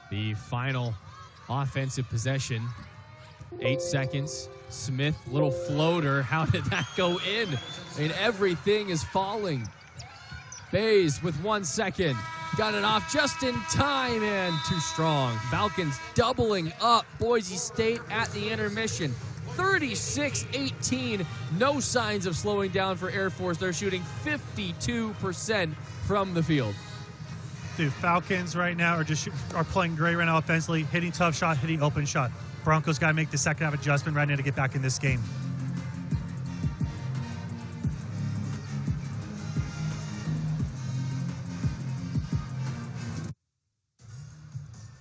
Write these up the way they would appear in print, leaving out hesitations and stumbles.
The final offensive possession. 8 seconds. Smith, little floater. How did that go in? I mean, everything is falling. Bays with 1 second. Got it off just in time and too strong. Falcons doubling up Boise State at the intermission. 36-18. No signs of slowing down for Air Force. They're shooting 52% from the field. Dude, Falcons right now are playing great right now offensively, hitting tough shot, hitting open shot. Broncos got to make the second half adjustment right now to get back in this game.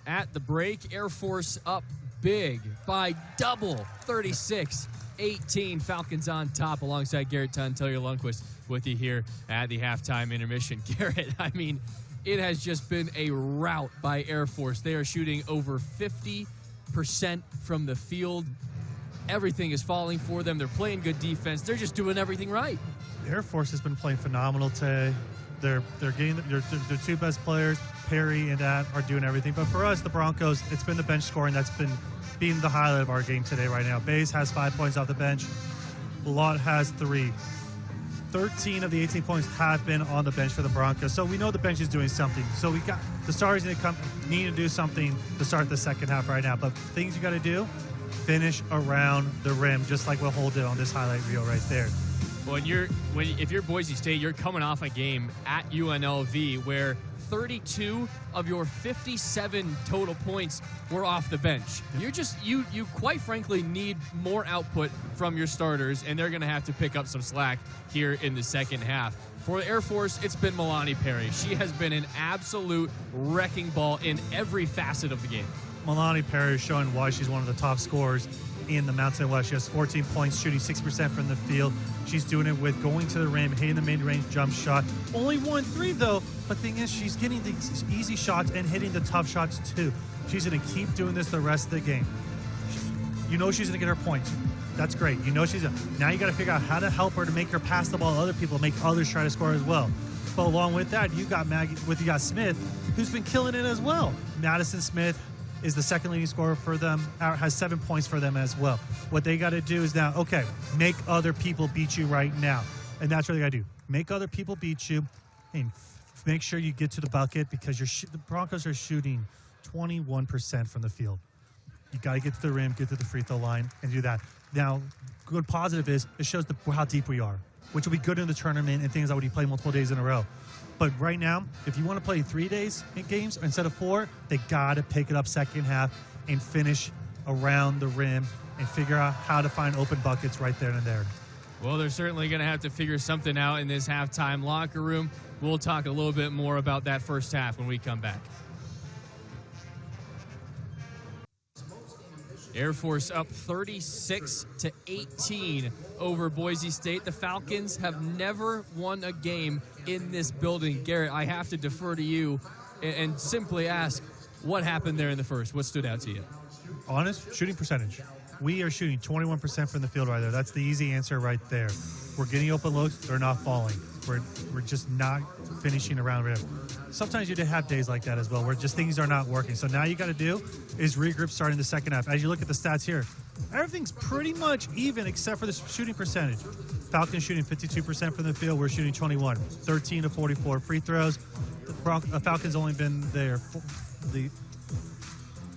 At the break, Air Force up big by double, 36-18. Falcons on top alongside Garrett Tunn, Taylor Lundquist with you here at the halftime intermission. Garrett, I mean, it has just been a rout by Air Force. They are shooting over 50% from the field. Everything is falling for them. They're playing good defense. They're just doing everything right. Air Force has been playing phenomenal today. They're getting their two best players, Perry and that, are doing everything. But for us, the Broncos, it's been the bench scoring that's been being the highlight of our game today right now. Bays has 5 points off the bench. Lott has 3. 13 of the 18 points have been on the bench for the Broncos. So we know the bench is doing something. So we got the starters need to do something to start the second half right now. But things you got to do, finish around the rim, just like we'll hold it on this highlight reel right there. Well, if you're Boise State, you're coming off a game at UNLV where 32 of your 57 total points were off the bench. You quite frankly need more output from your starters, and they're going to have to pick up some slack here in the second half. For Air Force, it's been Milani Perry. She has been an absolute wrecking ball in every facet of the game. Milani Perry is showing why she's one of the top scorers in the Mountain West. She has 14 points, shooting 6% from the field. She's doing it with going to the rim, hitting the mid-range jump shot. Only 1-3 though, but thing is she's getting the easy shots and hitting the tough shots too. She's going to keep doing this the rest of the game. You know she's going to get her points. That's great. You know now you got to figure out how to help her to make her pass the ball to other people, make others try to score as well. But along with that, you got Smith, who's been killing it as well. Madison Smith is the second leading scorer for them, has 7 points for them as well. What they got to do is now, okay, make other people beat you right now. And that's what they got to do. Make other people beat you and make sure you get to the bucket because the Broncos are shooting 21% from the field. You got to get to the rim, get to the free throw line, and do that. Now, good positive is it shows how deep we are, which will be good in the tournament and things like when you play multiple days in a row. But right now, if you want to play 3 days in games instead of 4, they got to pick it up second half and finish around the rim and figure out how to find open buckets right there and there. Well, they're certainly going to have to figure something out in this halftime locker room. We'll talk a little bit more about that first half when we come back. Air Force up 36-18 over Boise State. The Falcons have never won a game in this building. Garrett, I have to defer to you and simply ask, what happened there in the first? What stood out to you? Honest shooting percentage. We are shooting 21% from the field right there. That's the easy answer right there. We're getting open looks. They're not falling. We're just not finishing around rim. Sometimes you have days like that as well, where just things are not working. So now you got to do is regroup starting the second half. As you look at the stats here, everything's pretty much even except for the shooting percentage. Falcons shooting 52% from the field. We're shooting 21. 13 to 44 free throws. The Falcons only been there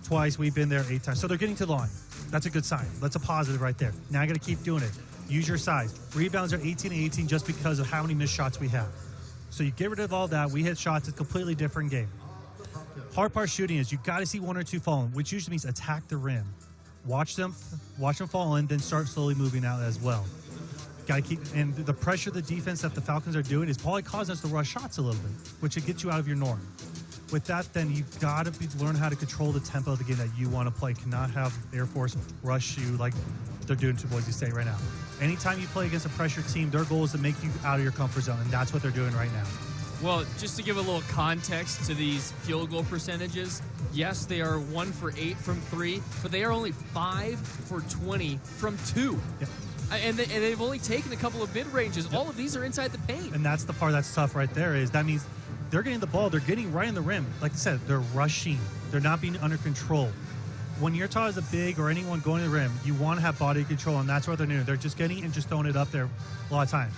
twice. We've been there 8 times. So they're getting to the line. That's a good sign. That's a positive right there. Now I got to keep doing it. Use your size. Rebounds are 18-18 just because of how many missed shots we have. So you get rid of all that. We hit shots. It's a completely different game. Hard part shooting is you got to see 1 or 2 falling, which usually means attack the rim. Watch them fall in, then start slowly moving out as well. Got to keep, and the pressure the defense that the Falcons are doing is probably causing us to rush shots a little bit, which will get you out of your norm. With that, then you've got to learn how to control the tempo of the game that you want to play. Cannot have Air Force rush you like they're doing to Boise State right now. Anytime you play against a pressure team, their goal is to make you out of your comfort zone, and that's what they're doing right now. Well, just to give a little context to these field goal percentages, yes, they are 1 for 8 from 3, but they are only 5 for 20 from 2. Yep. And they've only taken a couple of mid-ranges. Yep. All of these are inside the paint. And that's the part that's tough right there is that means they're getting the ball. They're getting right in the rim. Like I said, they're rushing. They're not being under control. When you're taught as a big or anyone going to the rim, you want to have body control, and that's what they're doing. They're just getting and just throwing it up there a lot of times.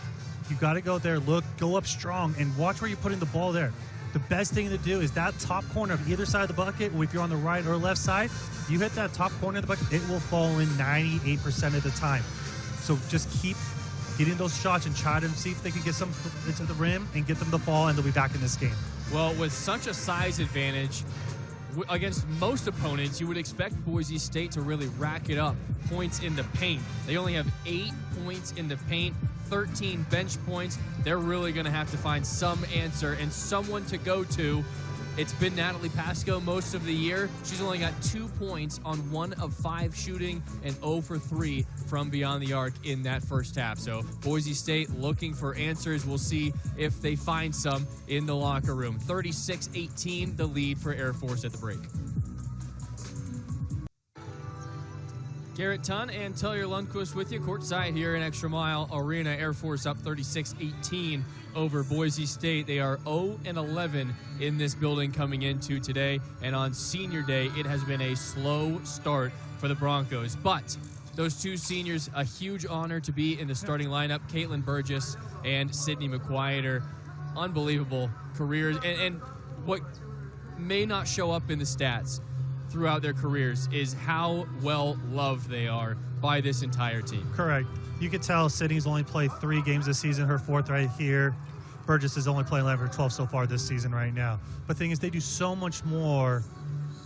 You got to go there, look, go up strong, and watch where you're putting the ball there. The best thing to do is that top corner of either side of the bucket, if you're on the right or left side, you hit that top corner of the bucket, it will fall in 98% of the time. So just keep getting those shots and try to see if they can get some into the rim and get them to fall, and they'll be back in this game. Well, with such a size advantage against most opponents, you would expect Boise State to really rack it up points in the paint. They only have 8 points in the paint, 13 bench points. They're really going to have to find some answer and someone to go to. It's been Natalie Pasco most of the year. She's only got 2 points on 1 of 5 shooting and 0 for 3 from beyond the arc in that first half. So Boise State looking for answers. We'll see if they find some in the locker room. 36-18, the lead for Air Force at the break. Garrett Tunn and Taylor Lundquist with you courtside here in Extra Mile Arena. Air Force up 36-18 over Boise State. They are 0-11 in this building coming into today, and on senior day it has been a slow start for the Broncos. But those two seniors, a huge honor to be in the starting lineup. Caitlin Burgess and Sydney McQuieter, unbelievable careers, and what may not show up in the stats throughout their careers is how well loved they are by this entire team. Correct. You could tell Sydney's only played 3 games this season, her 4th right here. Burgess is only playing 11 or 12 so far this season right now. But the thing is, they do so much more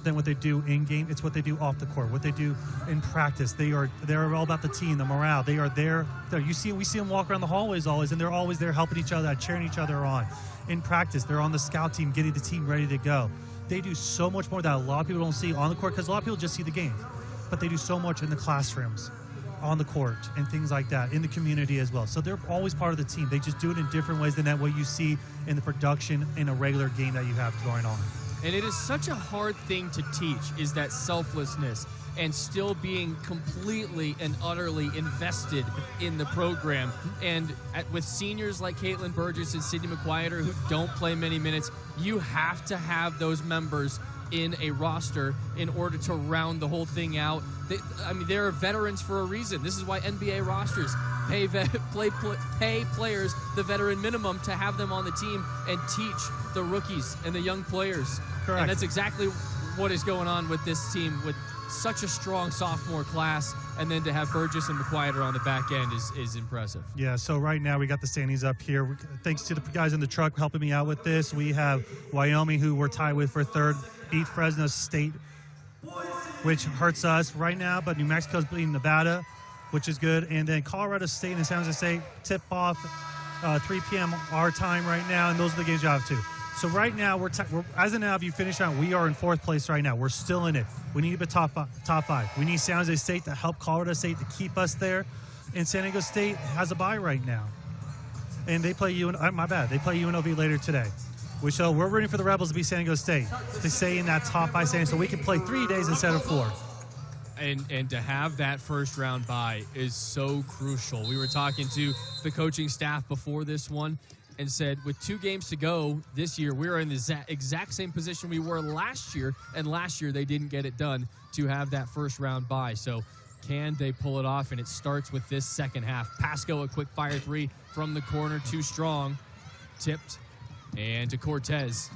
than what they do in game. It's what they do off the court, what they do in practice. They're all about the team, the morale. They are there. We see them walk around the hallways always, and they're always there helping each other, cheering each other on. In practice, they're on the scout team, getting the team ready to go. They do so much more that a lot of people don't see on the court, because a lot of people just see the game. But they do so much in the classrooms, on the court, and things like that, in the community as well. So they're always part of the team. They just do it in different ways than that what you see in the production in a regular game that you have going on. And it is such a hard thing to teach, is that selflessness and still being completely and utterly invested in the program. And with seniors like Caitlin Burgess and Sydney McQuieter who don't play many minutes, you have to have those members in a roster in order to round the whole thing out. They're veterans for a reason. This is why NBA rosters pay players the veteran minimum to have them on the team and teach the rookies and the young players. Correct. And that's exactly what is going on with this team with such a strong sophomore class, and then to have Burgess and McQuieter on the back end is impressive. Yeah, so right now we got the standings up here. Thanks to the guys in the truck helping me out with this. We have Wyoming, who we're tied with for 3rd, beat Fresno State, which hurts us right now, but New Mexico's beating Nevada, which is good. And then Colorado State and San Jose State tip off 3 p.m. our time right now, and those are the games you have too. So right now, we're as of now, if you finish out, we are in 4th place right now. We're still in it. We need to be top 5. We need San Jose State to help Colorado State to keep us there. And San Diego State has a bye right now. And they play they play UNLV later today. We're rooting for the Rebels to be San Diego State, to stay in that top 5 standing so we can play 3 days instead of 4. And to have that first round bye is so crucial. We were talking to the coaching staff before this one and said with 2 games to go this year, we are in the exact same position we were last year, and last year they didn't get it done to have that first round bye. So can they pull it off? And it starts with this second half. Pasco, a quick fire 3 from the corner, too strong, tipped, and to Cortez.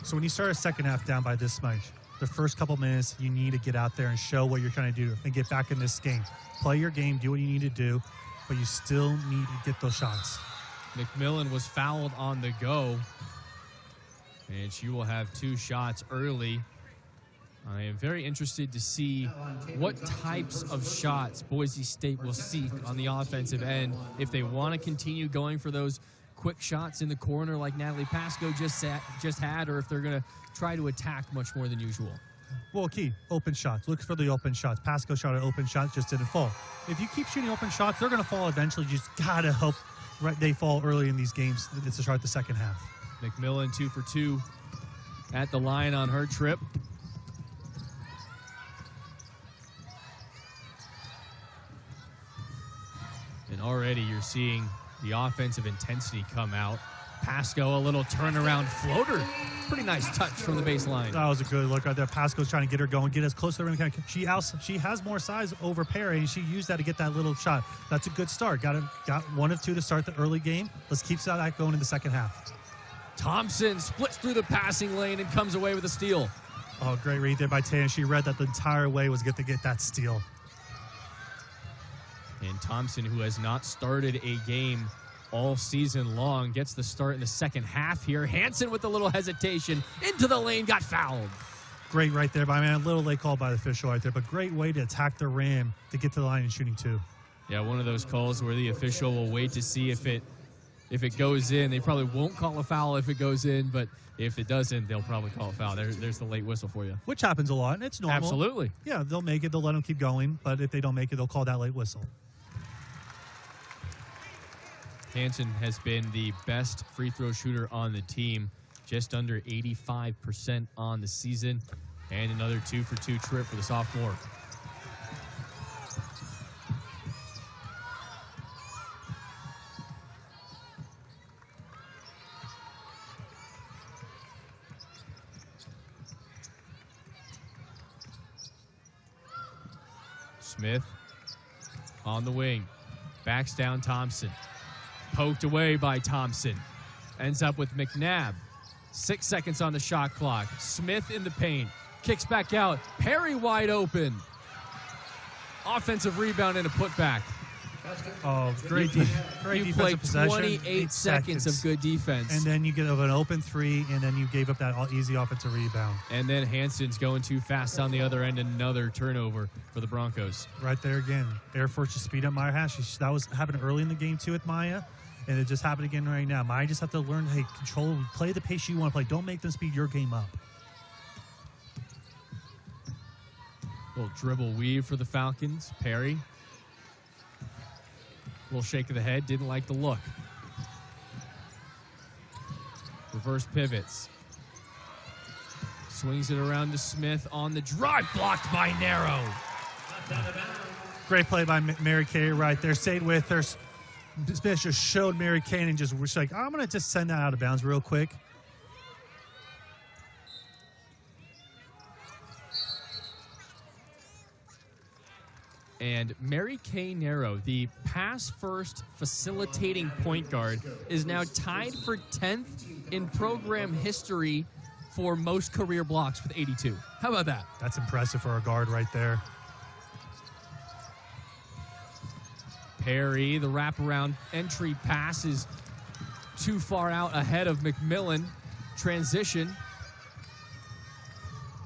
So when you start a second half down by this much, the first couple minutes, you need to get out there and show what you're trying to do and get back in this game. Play your game, do what you need to do, but you still need to get those shots. McMillan was fouled on the go, and she will have 2 shots early. I am very interested to see what types of shots Boise State will seek on the offensive end, if they want to continue going for those quick shots in the corner like Natalie Pasco just had, or if they're going to try to attack much more than usual. Well, key, open shots. Look for the open shots. Pasco shot an open shot, just didn't fall. If you keep shooting open shots, they're going to fall eventually. You just got to hope they fall early in these games to start the second half. McMillan 2 for 2 at the line on her trip. And already you're seeing the offensive intensity come out. Pasco, a little turnaround floater. Pretty nice touch from the baseline. That was a good look right there. Pasco's trying to get her going, get as close to the rim. She has more size over Perry, and she used that to get that little shot. That's a good start. Got one of two to start the early game. Let's keep that going in the second half. Thompson splits through the passing lane and comes away with a steal. Oh, great read there by Tatum. She read that the entire way was good to get that steal. And Thompson, who has not started a game all season long, gets the start in the second half here. Hansen with a little hesitation into the lane, got fouled. Great right there by man. A little late call by the official right there, but great way to attack the rim to get to the line and shooting two. Yeah, one of those calls where the official will wait to see if it goes in. They probably won't call a foul if it goes in, but if it doesn't, they'll probably call a foul. There's the late whistle for you. Which happens a lot, and it's normal. Absolutely. Yeah, they'll make it. They'll let them keep going, but if they don't make it, they'll call that late whistle. Hansen has been the best free throw shooter on the team, just under 85% on the season, and another 2-for-2 trip for the sophomore. Smith on the wing, backs down Thompson. Poked away by Thompson. Ends up with McNabb. 6 seconds on the shot clock. Smith in the paint. Kicks back out. Perry wide open. Offensive rebound and a putback. Oh, great defensive possession. 28 seconds of good defense. And then you get an open three, and then you gave up that easy offensive rebound. And then Hansen's going too fast on the other end. Another turnover for the Broncos. Right there again. Air Force just speed up Maya Hash. That was happening early in the game, too, with Maya. And it just happened again right now. Maya just have to learn, hey, control, play the pace you want to play. Don't make them speed your game up. Little dribble weave for the Falcons. Perry. Little shake of the head. Didn't like the look. Reverse pivots. Swings it around to Smith on the drive. Blocked by Narrow. Great play by Mary Kay right there. Stayed with her. Smith just showed Mary Kay and just was like, I'm going to just send that out of bounds real quick. And Mary Kay Narrow, the pass-first facilitating point guard, is now tied for 10th in program history for most career blocks with 82. How about that? That's impressive for a guard right there. Perry, the wraparound entry pass is too far out ahead of McMillan. Transition.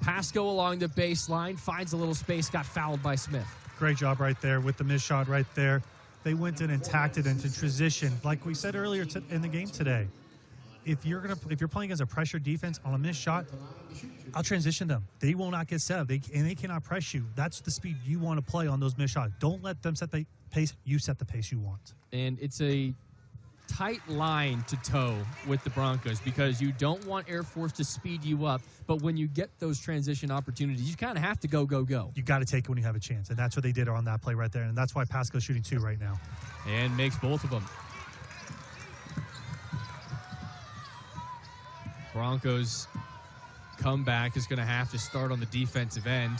Pasco along the baseline, finds a little space, got fouled by Smith. Great job right there with the missed shot right there. They went in and tacked it into transition. Like we said earlier in the game today, if you're playing against a pressure defense on a missed shot, I'll transition them. They will not get set up. They cannot press you. That's the speed you want to play on those missed shots. Don't let them set the pace. You set the pace you want. And it's a tight line to toe with the Broncos because you don't want Air Force to speed you up, but when you get those transition opportunities, you kind of have to go. You got to take it when you have a chance, and that's what they did on that play right there, and that's why Pasco's shooting two right now. And makes both of them. Broncos comeback is going to have to start on the defensive end.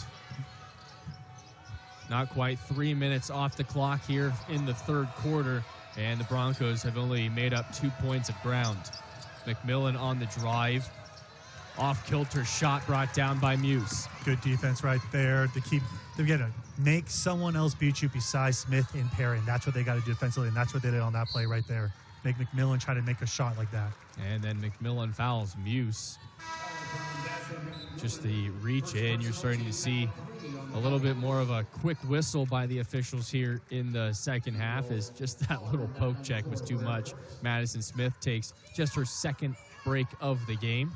Not quite 3 minutes off the clock here in the third quarter, and the Broncos have only made up 2 points of ground. McMillan on the drive. Off-kilter shot brought down by Muse. Good defense right there they're going to make someone else beat you besides Smith and Perry, and that's what they got to do defensively, and that's what they did on that play right there. Make McMillan try to make a shot like that. And then McMillan fouls Muse. Just the reach in, you're starting to see a little bit more of a quick whistle by the officials here in the second half, as just that little poke check was too much. Madison Smith takes just her second break of the game.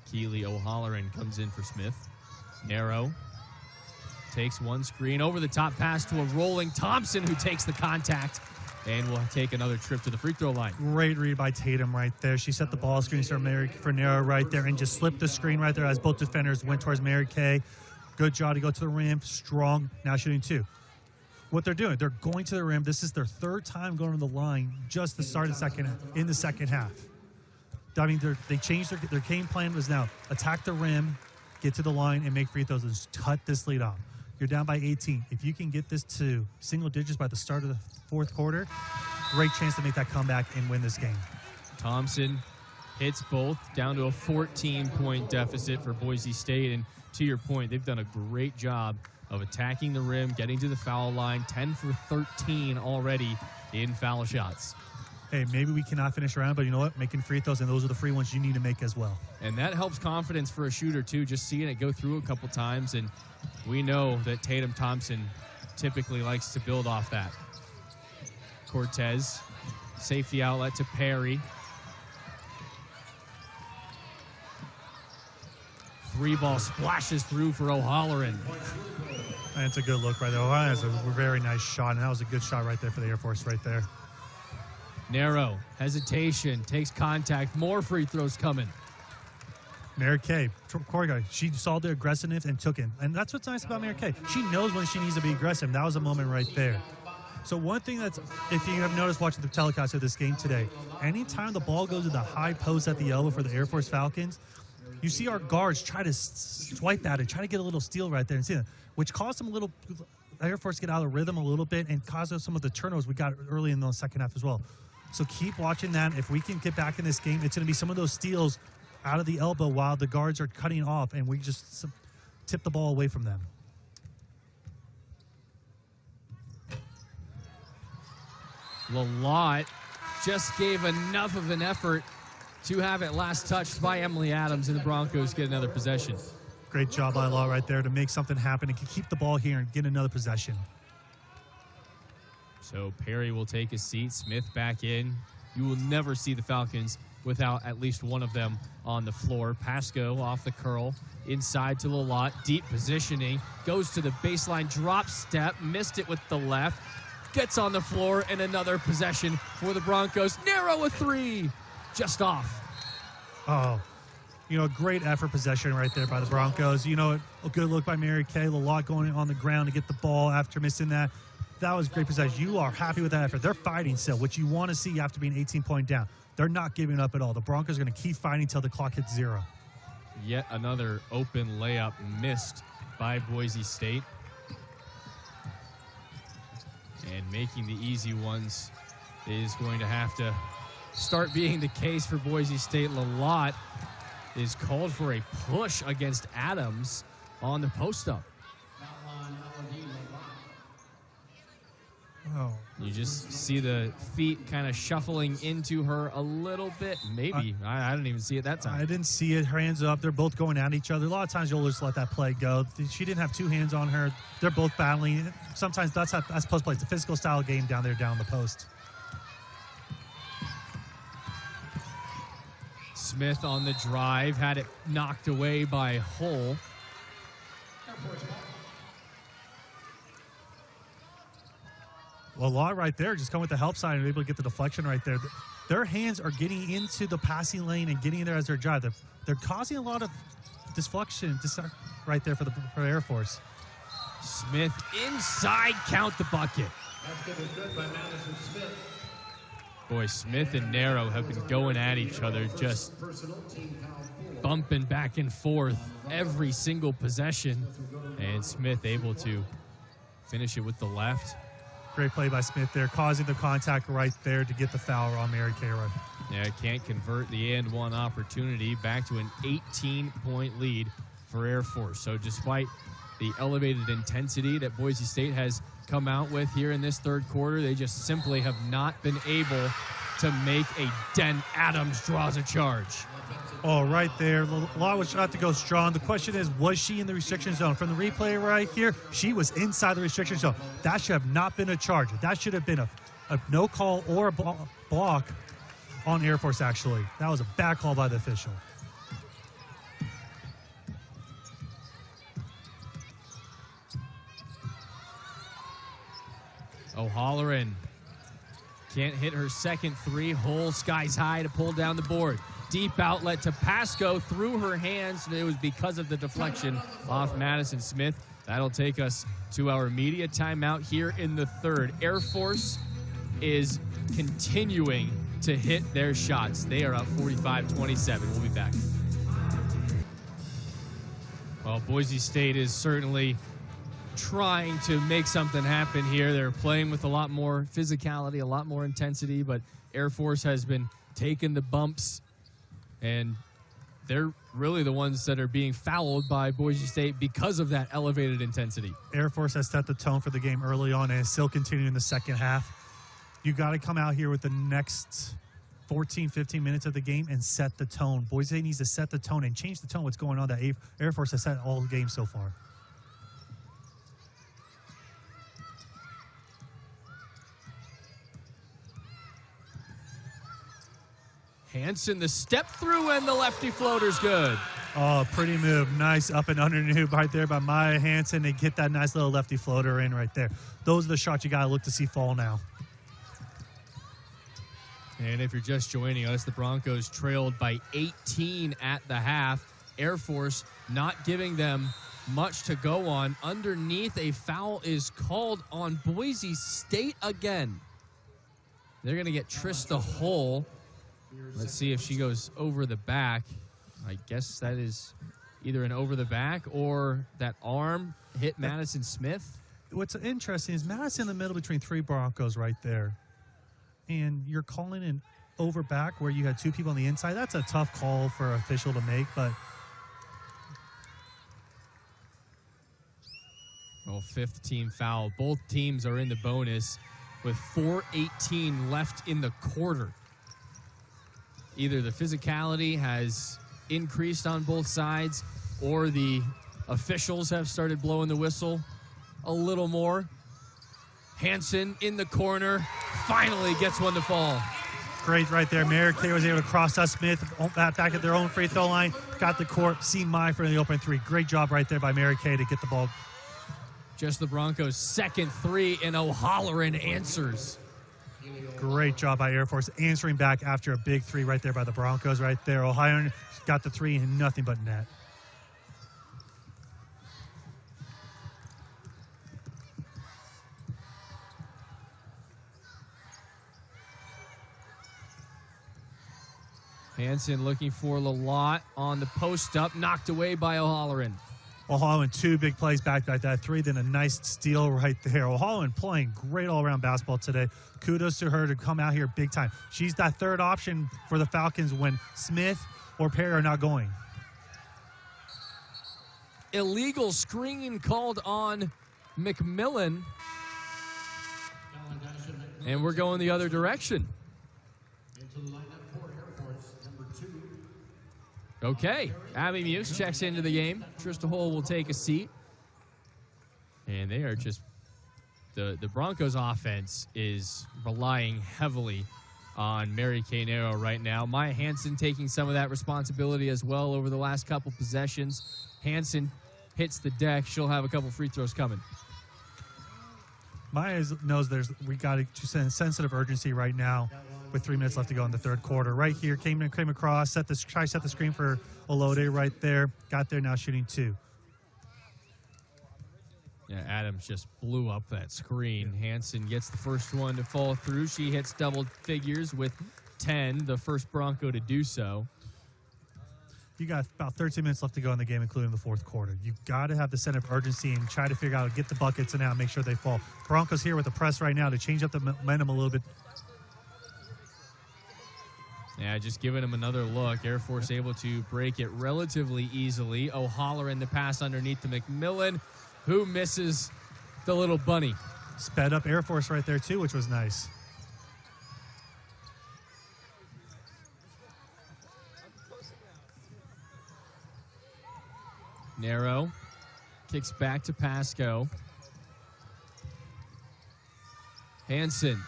Keely O'Halloran comes in for Smith. Narrow takes one screen, over the top pass to a rolling Thompson, who takes the contact and will take another trip to the free throw line. Great read by Tatum right there. She set the ball screen for Narrow right there and just slipped the screen right there as both defenders went towards Mary Kay. Good job to go to the rim. Strong. Now shooting two. what they're doing. They're going to the rim. This is their third time going to the line just to start in the second half. I mean, they changed their game plan was now attack the rim, get to the line, and make free throws and just cut this lead off. You're down by 18. If you can get this to single digits by the start of the fourth quarter, great chance to make that comeback and win this game. Thompson hits both, down to a 14-point deficit for Boise State. And to your point, they've done a great job of attacking the rim, getting to the foul line, 10 for 13 already in foul shots. Hey, maybe we cannot finish around, but you know what? Making free throws, and those are the free ones you need to make as well. And that helps confidence for a shooter, too, just seeing it go through a couple times. And we know that Tatum Thompson typically likes to build off that. Cortez, safety outlet to Perry. Three ball splashes through for O'Halloran. That's a good look right there. O'Halloran has a very nice shot, and that was a good shot right there for the Air Force right there. Narrow, hesitation, takes contact, more free throws coming. Mary Kay, Corey guy, she saw the aggressiveness and took it. And that's what's nice about Mary Kay. She knows when she needs to be aggressive. That was a moment right there. So one thing that's, if you have noticed watching the telecast of this game today, anytime the ball goes to the high post at the elbow for the Air Force Falcons, you see our guards try to swipe at it, try to get a little steal right there and see that, which caused them a little, Air Force get out of rhythm a little bit and caused us some of the turnovers we got early in the second half as well. So keep watching that. If we can get back in this game, it's going to be some of those steals out of the elbow while the guards are cutting off, and we just tip the ball away from them. Lalott just gave enough of an effort to have it last touched by Emily Adams, and the Broncos get another possession. Great job by Law right there to make something happen and keep the ball here and get another possession. So Perry will take his seat. Smith back in. You will never see the Falcons without at least one of them on the floor. Pasco off the curl. Inside to Lalott. Deep positioning. Goes to the baseline. Drop step. Missed it with the left. Gets on the floor. And another possession for the Broncos. Narrow a three. Just off. Oh, you know, great effort possession right there by the Broncos. You know, a good look by Mary Kay. Lalott going on the ground to get the ball after missing that. That was great possession. You are happy with that effort. They're fighting still, which you want to see after being 18-point down. They're not giving up at all. The Broncos are going to keep fighting until the clock hits 0. Yet another open layup missed by Boise State. And making the easy ones is going to have to start being the case for Boise State. Lalott is called for a push against Adams on the post-up. Oh. You just see the feet kind of shuffling into her a little bit. Maybe. I didn't even see it that time. I didn't see it. Her hands up. They're both going at each other. A lot of times you'll just let that play go. She didn't have two hands on her. They're both battling. Sometimes that's post play. It's a physical style game down there down the post. Smith on the drive. Had it knocked away by Hull. Well, Law right there, just come with the help side and able to get the deflection right there. Their hands are getting into the passing lane and getting in there as their drive. They're causing a lot of deflection right there for Air Force. Smith inside, count the bucket. Boy, Smith and Narrow have been going at each other, just bumping back and forth every single possession. And Smith able to finish it with the left. Great play by Smith there, causing the contact right there to get the foul on Mary Kay. Yeah, can't convert the and one opportunity. Back to an 18-point lead for Air Force. So despite the elevated intensity that Boise State has come out with here in this third quarter, they just simply have not been able to make a dent. Adams draws a charge. Oh, right there. Law was trying to go strong. The question is, was she in the restriction zone? From the replay right here, she was inside the restriction zone. That should have not been a charge. That should have been a no call or a block on Air Force, actually. That was a bad call by the official. O'Halloran can't hit her second three. Hull skies high to pull down the board. Deep outlet to Pasco through her hands. It was because of the deflection off Madison Smith. That'll take us to our media timeout here in the third. Air Force is continuing to hit their shots. They are up 45-27. We'll be back. Well, Boise State is certainly trying to make something happen here. They're playing with a lot more physicality, a lot more intensity, but Air Force has been taking the bumps, and they're really the ones that are being fouled by Boise State because of that elevated intensity. Air Force has set the tone for the game early on and is still continuing in the second half. You got to come out here with the next 14, 15 minutes of the game and set the tone. Boise State needs to set the tone and change the tone what's going on that Air Force has set all games so far. Hansen, the step through, and the lefty floater's good. Oh, pretty move. Nice up and under move right there by Maya Hansen to get that nice little lefty floater in right there. Those are the shots you got to look to see fall now. And if you're just joining us, the Broncos trailed by 18 at the half. Air Force not giving them much to go on. Underneath, a foul is called on Boise State again. They're going to get Trista Hull. Let's see if she goes over the back. I guess that is either an over the back or that arm hit Madison Smith. What's interesting is Madison in the middle between three Broncos right there. And you're calling an over back where you had two people on the inside. That's a tough call for an official to make, but. Well, fifth team foul. Both teams are in the bonus with 4:18 left in the quarter. Either the physicality has increased on both sides or the officials have started blowing the whistle a little more. Hansen in the corner, finally gets one to fall. Great right there. Mary Kay was able to cross us. Smith back at their own free throw line. Got the court. See my for the open three. Great job right there by Mary Kay to get the ball. Just the Broncos' second three, and O'Halloran answers. Great job by Air Force answering back after a big three right there by the Broncos right there. O'Halloran got the three and nothing but net. Hansen looking for Lalott on the post up, knocked away by O'Halloran. O'Halloran, two big plays back like that. Three, then a nice steal right there. O'Halloran playing great all-around basketball today. Kudos to her to come out here big time. She's that third option for the Falcons when Smith or Perry are not going. Illegal screen called on McMillan. And we're going the other direction. Okay, Abby Muse checks into the game. Trista Hull will take a seat. And they are just, the Broncos offense is relying heavily on Mary Kay Nero right now. Maya Hansen taking some of that responsibility as well over the last couple possessions. Hansen hits the deck. She'll have a couple free throws coming. Maya knows we got a sensitive urgency right now with 3 minutes left to go in the third quarter. Right here, came across, set the screen for Olode right there. Got there, now shooting two. Yeah, Adams just blew up that screen. Hansen gets the first one to fall through. She hits double figures with 10, the first Bronco to do so. You got about 13 minutes left to go in the game, including the fourth quarter. You got to have the sense of urgency and try to figure out, get the buckets and now make sure they fall. Broncos here with the press right now to change up the momentum a little bit. Yeah, just giving him another look. Air Force able to break it relatively easily. O'Halloran the pass underneath to McMillan, who misses the little bunny. Sped up Air Force right there too, which was nice. Narrow kicks back to Pasco. Hansen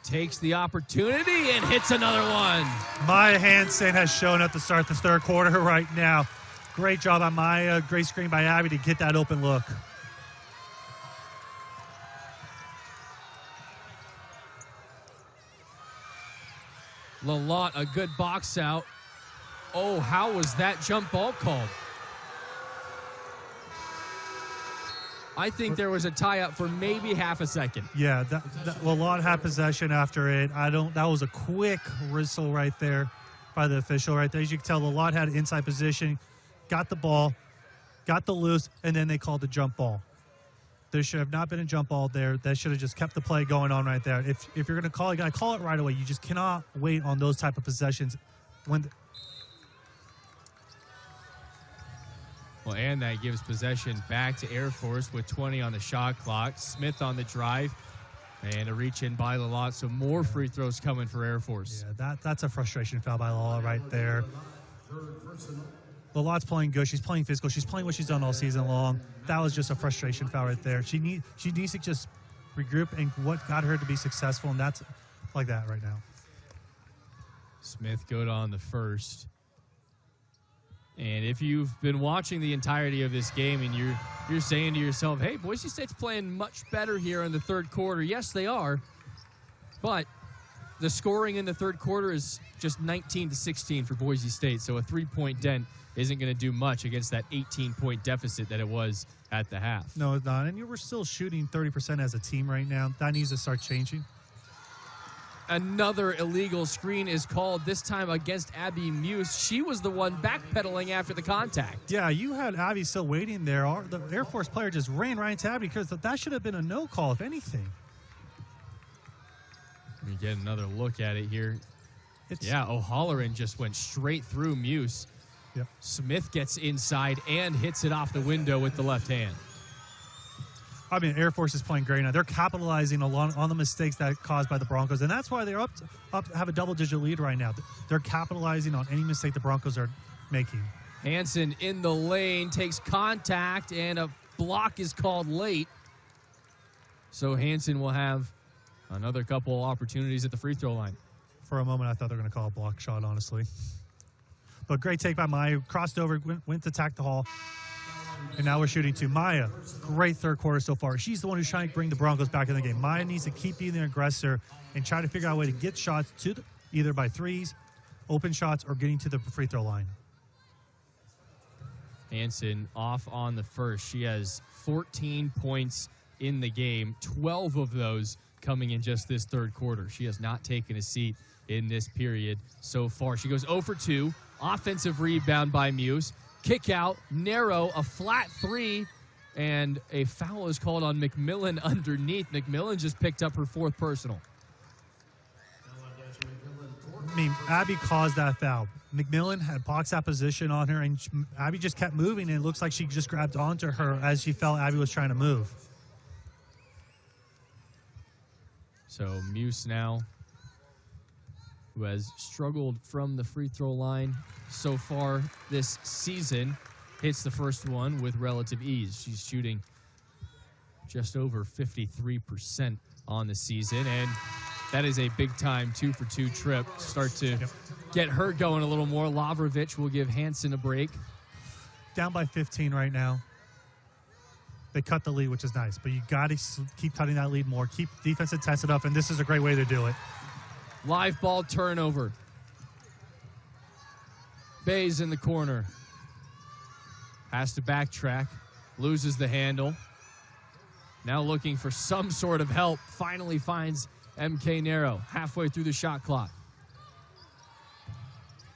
takes the opportunity and hits another one. Maya Hansen has shown up to start the third quarter right now. Great job by Maya. Great screen by Abby to get that open look. Lalott, a good box out. Oh, how was that jump ball called? I think there was a tie-up for maybe half a second. Yeah, well, Lott had possession after it. That was a quick whistle right there by the official right there. As you can tell, the Lott had inside position, got the ball, got the loose, and then they called the jump ball. There should have not been a jump ball there. That should have just kept the play going on right there. If you're going to call it, you got to call it right away. You just cannot wait on those type of possessions. Well, and that gives possession back to Air Force with 20 on the shot clock. Smith on the drive, and a reach in by Lott. So more free throws coming for Air Force. Yeah, that's a frustration foul by Lott right there. Lott's playing good. She's playing physical. She's playing what she's done all season long. That was just a frustration foul right there. She needs to just regroup and what got her to be successful, and that's like that right now. Smith good on the first. And if you've been watching the entirety of this game and you're saying to yourself, hey, Boise State's playing much better here in the third quarter. Yes, they are. But the scoring in the third quarter is just 19-16 for Boise State. So a 3-point dent isn't going to do much against that 18-point deficit that it was at the half. No, it's not. And we're still shooting 30% as a team right now. That needs to start changing. Another illegal screen is called, this time against Abby Muse. She was the one backpedaling after the contact. Yeah, you had Abby still waiting there. The Air Force player just ran right into Abby because that should have been a no call, if anything. We get another look at it here. O'Halloran just went straight through Muse. Yep. Smith gets inside and hits it off the window with the left hand. I mean, Air Force is playing great now. They're capitalizing on the mistakes that caused by the Broncos, and that's why they're up have a double-digit lead right now. They're capitalizing on any mistake the Broncos are making. Hansen in the lane takes contact, and a block is called late. So Hansen will have another couple opportunities at the free throw line. For a moment, I thought they were going to call a block shot, honestly. But great take by Maya. Crossed over, went to attack the hall. And now we're shooting to Maya. Great third quarter so far. She's the one who's trying to bring the Broncos back in the game. Maya needs to keep being the aggressor and try to figure out a way to get shots to either by threes, open shots, or getting to the free throw line. Hansen off on the first. She has 14 points in the game, 12 of those coming in just this third quarter. She has not taken a seat in this period so far. She goes 0 for 2. Offensive rebound by Muse. Kick out, narrow, a flat three, and a foul is called on McMillan underneath. McMillan just picked up her fourth personal. I mean, Abby caused that foul. McMillan had box that position on her, and Abby just kept moving, and it looks like she just grabbed onto her as she felt Abby was trying to move. So Muse now, who has struggled from the free throw line so far this season, hits the first one with relative ease. She's shooting just over 53% on the season, and that is a big-time 2-for-2 trip. Start to get her going a little more. Lavrovich will give Hansen a break. Down by 15 right now. They cut the lead, which is nice, but you got to keep cutting that lead more. Keep defense tested up, and this is a great way to do it. Live ball turnover. Bays in the corner. Has to backtrack. Loses the handle. Now looking for some sort of help. Finally finds MK Narrow halfway through the shot clock.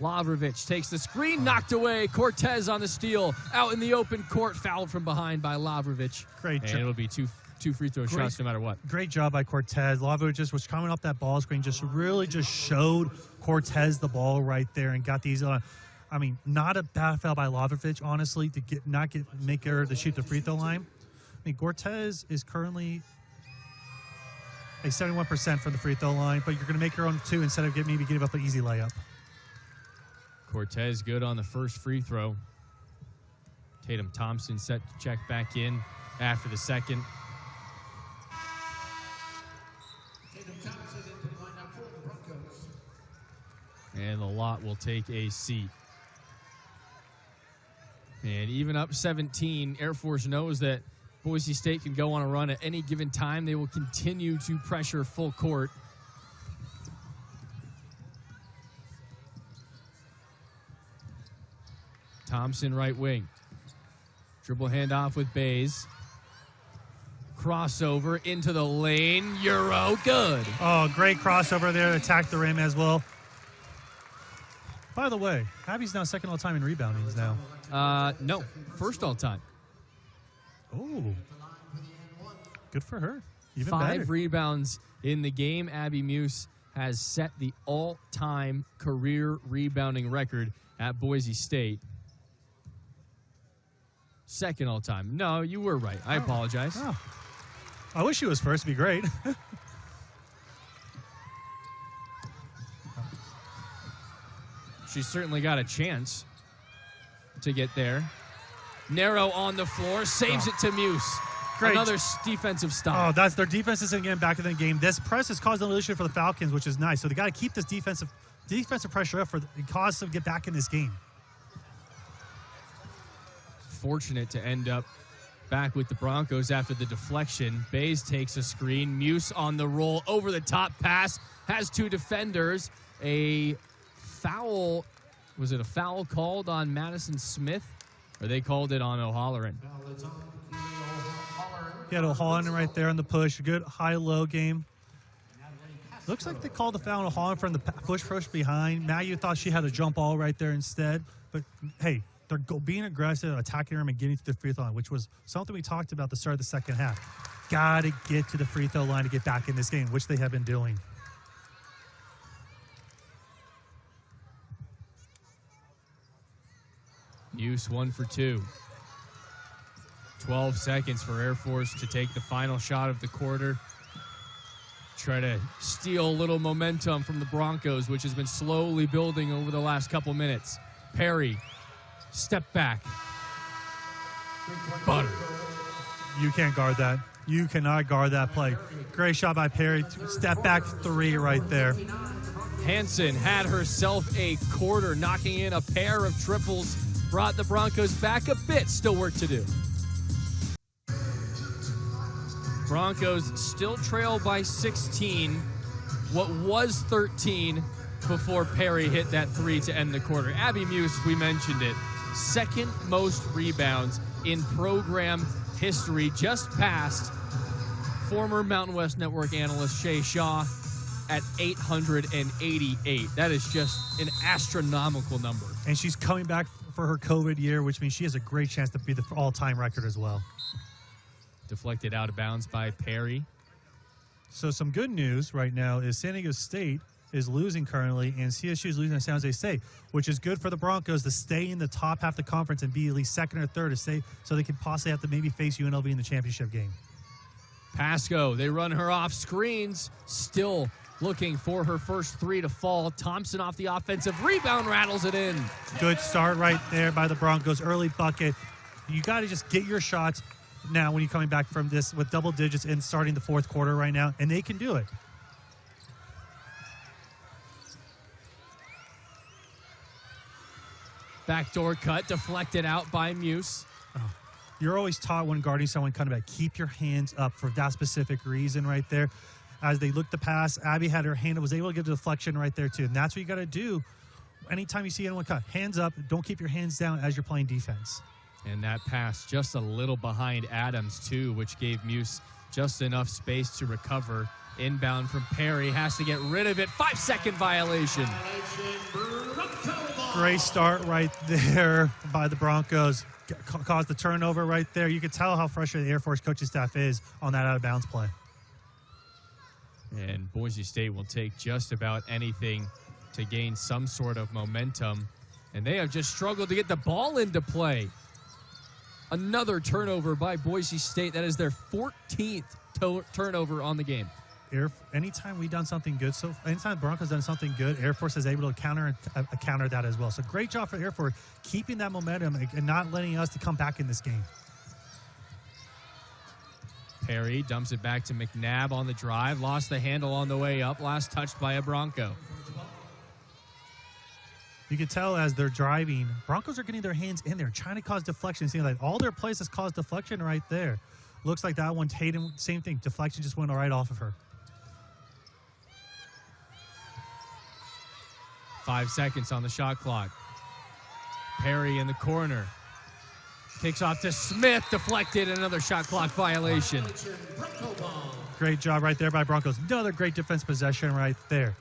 Lavrovich takes the screen, knocked away. Cortez on the steal. Out in the open court, fouled from behind by Lavrovich. Great job. And it'll be two free throw shots no matter what. Great job by Cortez. Lavrovich just was coming off that ball screen, just really just showed Cortez the ball right there and got these I mean, not a bad foul by Lavrovich, honestly, to make her to shoot the free throw line. I mean, Cortez is currently a 71% from the free throw line, but you're going to make her own two instead of maybe giving up an easy layup. Cortez good on the first free throw. Tatum Thompson set to check back in after the second. And the Lot will take a seat. And even up 17, Air Force knows that Boise State can go on a run at any given time. They will continue to pressure full court. Thompson right wing. Dribble handoff with Bays. Crossover into the lane. Euro, good. Oh, great crossover there. Attack the rim as well. By the way, Abby's now second all time in reboundings now. No, first all time. Oh, good for her. Even 5 better. rebounds in the game. Abby Muse has set the all-time career rebounding record at Boise State. Second all-time. No, you were right. I apologize. Oh. I wish she was first. It'd be great. She's certainly got a chance to get there. Narrow on the floor, saves it to Muse. Great. Another defensive stop. Oh, that's their defense isn't getting back in the game. This press has caused an illusion for the Falcons, which is nice. So they got to keep this defensive pressure up and cause them to get back in this game. Fortunate to end up back with the Broncos after the deflection. Bays takes a screen. Muse on the roll, over the top pass, has 2 defenders. A foul, was it a foul called on Madison Smith? Or they called it on O'Halloran? He had O'Halloran right there on the push. A good high-low game. Looks like they called the foul on O'Halloran from the push behind. Maggie thought she had a jump ball right there instead. But, hey, they're being aggressive, attacking her and getting to the free throw line, which was something we talked about at the start of the second half. Got to get to the free throw line to get back in this game, which they have been doing. Muse 1 for 2. 12 seconds for Air Force to take the final shot of the quarter. Try to steal a little momentum from the Broncos, which has been slowly building over the last couple minutes. Perry, step back. Butter. You can't guard that. You cannot guard that play. Great shot by Perry. Step back 3 right there. Hansen had herself a quarter, knocking in a pair of triples. Brought the Broncos back a bit. Still work to do. Broncos still trail by 16. What was 13 before Perry hit that 3 to end the quarter. Abby Muse, we mentioned it, second most rebounds in program history, just past former Mountain West Network analyst Shay Shaw at 888. That is just an astronomical number. And she's coming back for her COVID year, which means she has a great chance to be the all-time record as well. Deflected out of bounds by Perry. So some good news right now is San Diego State is losing currently, and CSU is losing to San Jose State, which is good for the Broncos to stay in the top half of the conference and be at least second or third to stay, so they can possibly have to maybe face UNLV in the championship game. Pasco, they run her off screens, still looking for her first 3 to fall. Thompson off the offensive rebound, rattles it in. Good start right there by the Broncos. Early bucket. You got to just get your shots now when you're coming back from this with double digits and starting the fourth quarter right now, and they can do it. Backdoor cut, deflected out by Muse. You're always taught when guarding someone kind of like keep your hands up for that specific reason right there. As they looked to pass, Abby had her hand, was able to get a deflection right there too. And that's what you got to do anytime you see anyone cut. Hands up, don't keep your hands down as you're playing defense. And that pass just a little behind Adams too, which gave Muse just enough space to recover. Inbound from Perry, has to get rid of it. 5-second violation. Great start right there by the Broncos. Caused the turnover right there. You could tell how frustrated the Air Force coaching staff is on that out-of-bounds play. And Boise State will take just about anything to gain some sort of momentum. And they have just struggled to get the ball into play. Another turnover by Boise State. That is their 14th turnover on the game. Anytime we've done something good, so anytime Broncos done something good, Air Force is able to counter that as well. So great job for Air Force keeping that momentum and not letting us to come back in this game. Perry dumps it back to McNabb on the drive. Lost the handle on the way up. Last touched by a Bronco. You can tell as they're driving, Broncos are getting their hands in there, trying to cause deflection. Seeing like all their plays has caused deflection right there. Looks like that one, Tatum, same thing. Deflection just went right off of her. 5 seconds on the shot clock. Perry in the corner. Kicks off to Smith, deflected, another shot clock violation. Great job right there by Broncos. Another great defense possession right there.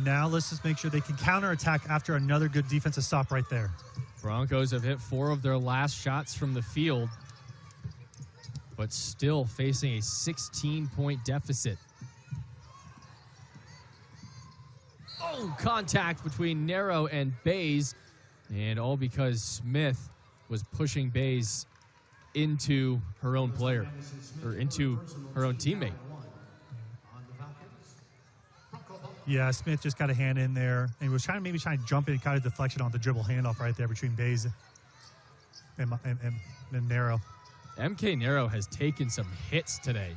Now let's just make sure they can counterattack after another good defensive stop right there. Broncos have hit 4 of their last shots from the field, but still facing a 16-point deficit. Oh, contact between Nero and Bays, and all because Smith was pushing Bays into her own player, or into her own teammate. Yeah, Smith just got a hand in there and was maybe trying to jump in and kind of deflection on the dribble handoff right there between Bays and Nero. MK Nero has taken some hits today.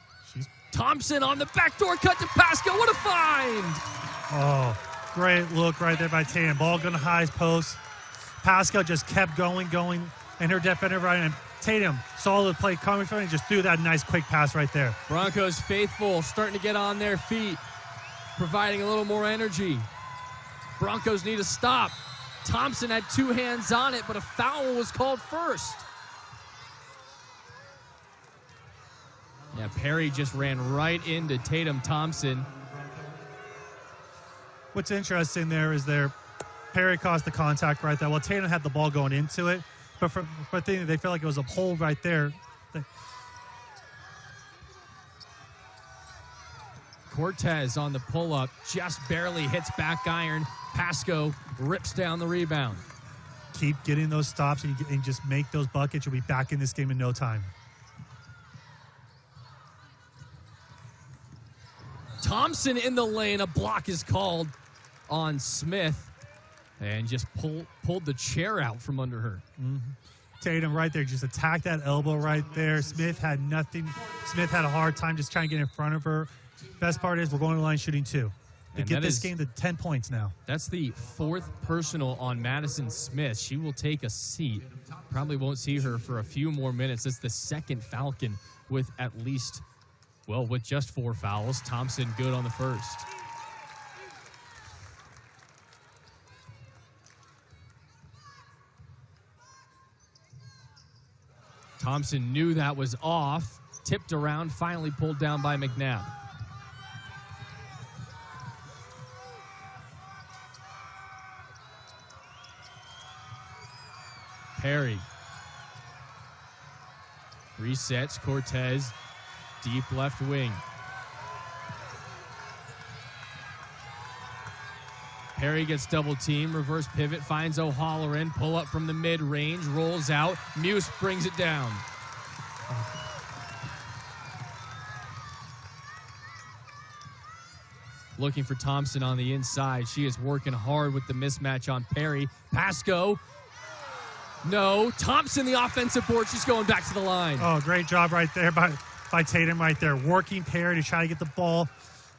Thompson on the backdoor cut to Pasco. What a find! Oh, great look right there by Tatum. Ball going to highest post. Pasco just kept going, and her defender right in. Tatum saw the play coming from and just threw that nice quick pass right there. Broncos faithful starting to get on their feet, providing a little more energy. Broncos need a stop. Thompson had 2 hands on it, but a foul was called first. Yeah, Perry just ran right into Tatum Thompson. What's interesting there is Perry caused the contact right there. Well, Tatum had the ball going into it, but they felt like it was a hold right there. Cortez on the pull-up, just barely hits back iron. Pasco rips down the rebound. Keep getting those stops and just make those buckets. You'll be back in this game in no time. Thompson in the lane. A block is called on Smith and just pulled the chair out from under her. Mm-hmm. Tatum right there, just attacked that elbow right there. Smith had nothing. Smith had a hard time just trying to get in front of her. Best part is we're going to line shooting 2. To get this game to 10 points now. That's the 4th personal on Madison Smith. She will take a seat. Probably won't see her for a few more minutes. It's the 2nd Falcon with with just 4 fouls. Thompson good on the first. Thompson knew that was off. Tipped around, finally pulled down by McNabb. Perry resets. Cortez, deep left wing. Perry gets double team, reverse pivot, finds O'Halloran, pull up from the mid-range, rolls out. Muse brings it down. Looking for Thompson on the inside. She is working hard with the mismatch on Perry. Pasco. No. Thompson, the offensive board. She's going back to the line. Oh, great job right there by Tatum right there. Working Perry to try to get the ball.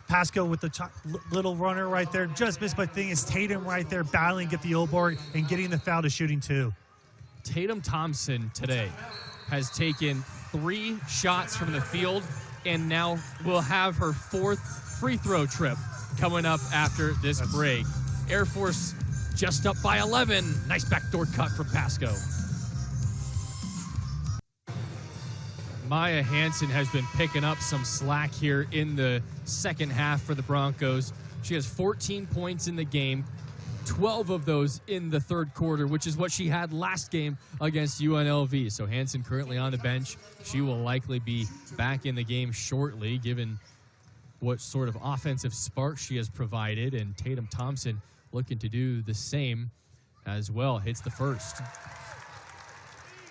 Pasco with the little runner right there. Just missed, but thing is Tatum right there battling, get the board and getting the foul to shooting 2. Tatum Thompson today has taken 3 shots from the field and now will have her 4th free throw trip coming up after this break. Air Force just up by 11. Nice backdoor cut from Pasco. Maya Hansen has been picking up some slack here in the second half for the Broncos. She has 14 points in the game, 12 of those in the third quarter, which is what she had last game against UNLV. So Hansen currently on the bench. She will likely be back in the game shortly, given what sort of offensive spark she has provided. And Tatum Thompson looking to do the same as well. Hits the first.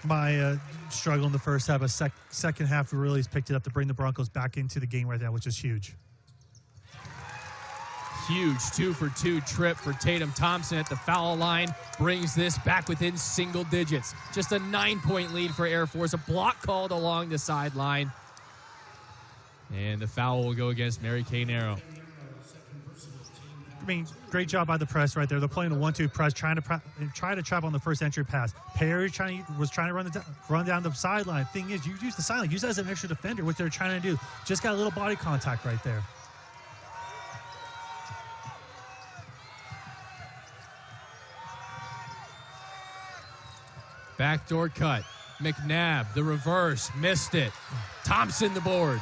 Maya struggled in the first half. Second half really has picked it up to bring the Broncos back into the game right now, which is huge. Huge 2-for-2 trip for Tatum Thompson at the foul line. Brings this back within single digits. Just a 9-point lead for Air Force. A block called along the sideline. And the foul will go against Mary Kay Nero. I mean, great job by the press right there. They're playing a 1-2 press, trying to trap on the first entry pass. Perry was trying to run down the sideline. Thing is, you use the sideline. Use that as an extra defender, which they're trying to do. Just got a little body contact right there. Backdoor cut. McNabb, the reverse, missed it. Thompson, the board.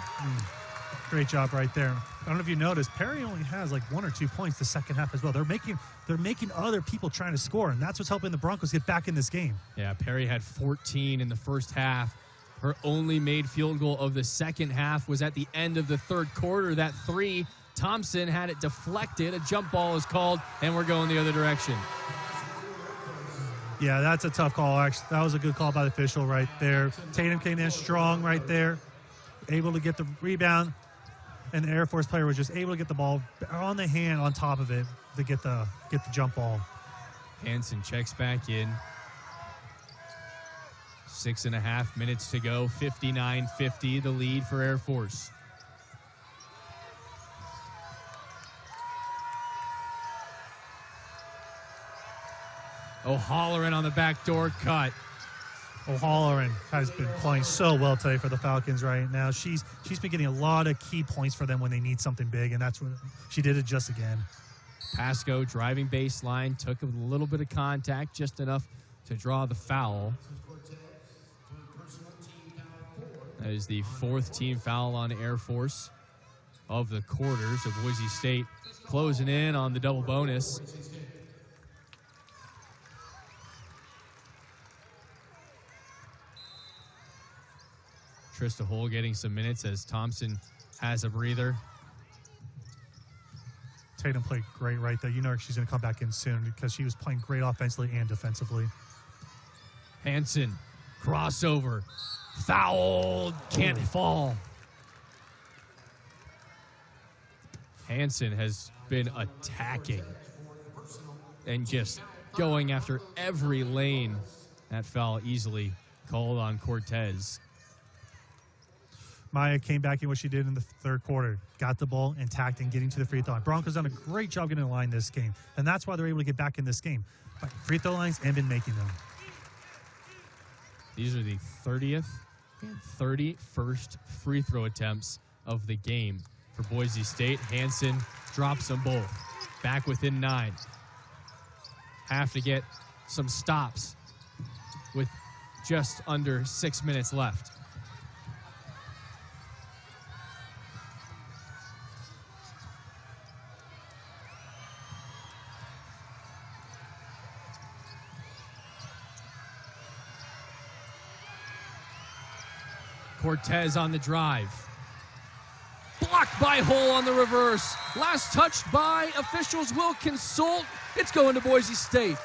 Great job right there. I don't know if you noticed, Perry only has like 1 or 2 points the second half as well. They're making other people trying to score, and that's what's helping the Broncos get back in this game. Yeah, Perry had 14 in the first half. Her only made field goal of the second half was at the end of the third quarter. That three, Thompson had it deflected. A jump ball is called, and we're going the other direction. Yeah, that's a tough call, actually. That was a good call by the official right there. Tatum came in strong right there, able to get the rebound, and the Air Force player was just able to get the ball on the hand on top of it to get the jump ball. Hansen checks back in. 6.5 minutes to go, 59-50, the lead for Air Force. O'Halloran on the backdoor cut. O'Halloran has been playing so well today for the Falcons right now. She's been getting a lot of key points for them when they need something big, and that's what she did it just again. Pasco driving baseline, took a little bit of contact, just enough to draw the foul. That is the 4th team foul on Air Force of the quarters of Boise State, closing in on the double bonus. Trista Hull getting some minutes as Thompson has a breather. Tatum played great right there. You know she's going to come back in soon because she was playing great offensively and defensively. Hansen, crossover, fouled, can't fall. Hansen has been attacking and just going after every lane. That foul easily called on Cortez. Maya came back in what she did in the third quarter, got the ball intact and getting to the free throw line. Broncos done a great job getting in the line this game, and that's why they're able to get back in this game. Free throw lines and been making them. These are the 30th and 31st free throw attempts of the game for Boise State. Hansen drops them both. Back within 9. Have to get some stops with just under 6 minutes left. Cortez on the drive. Blocked by Hull on the reverse. Last touched by officials will consult. It's going to Boise State.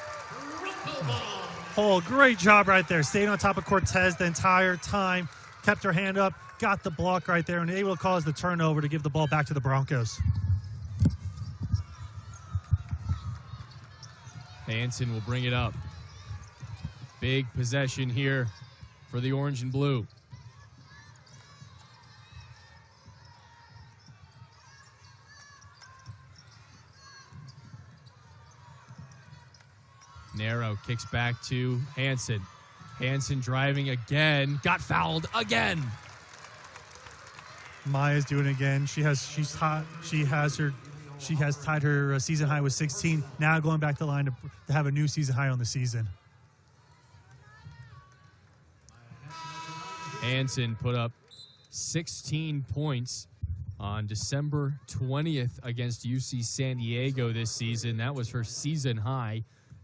Hull, great job right there. Stayed on top of Cortez the entire time. Kept her hand up, got the block right there, and able to cause the turnover to give the ball back to the Broncos. Hansen will bring it up. Big possession here for the orange and blue. Narrow kicks back to Hansen. Hansen driving again. Got fouled again. Maya's doing it again. She has tied her season high with 16. Now going back to the line to have a new season high on the season. Hansen put up 16 points on December 20th against UC San Diego this season. That was her season high.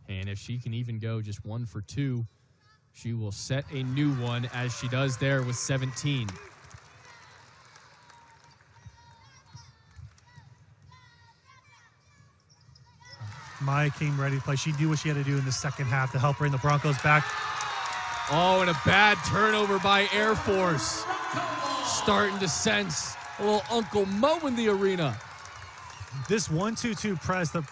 And if she can even go just 1 for 2, she will set a new one as she does there with 17. Maya came ready to play. She knew what she had to do in the second half to help bring the Broncos back. Oh, and a bad turnover by Air Force. Starting to sense a little Uncle Mo in the arena. This 1-2-2 press the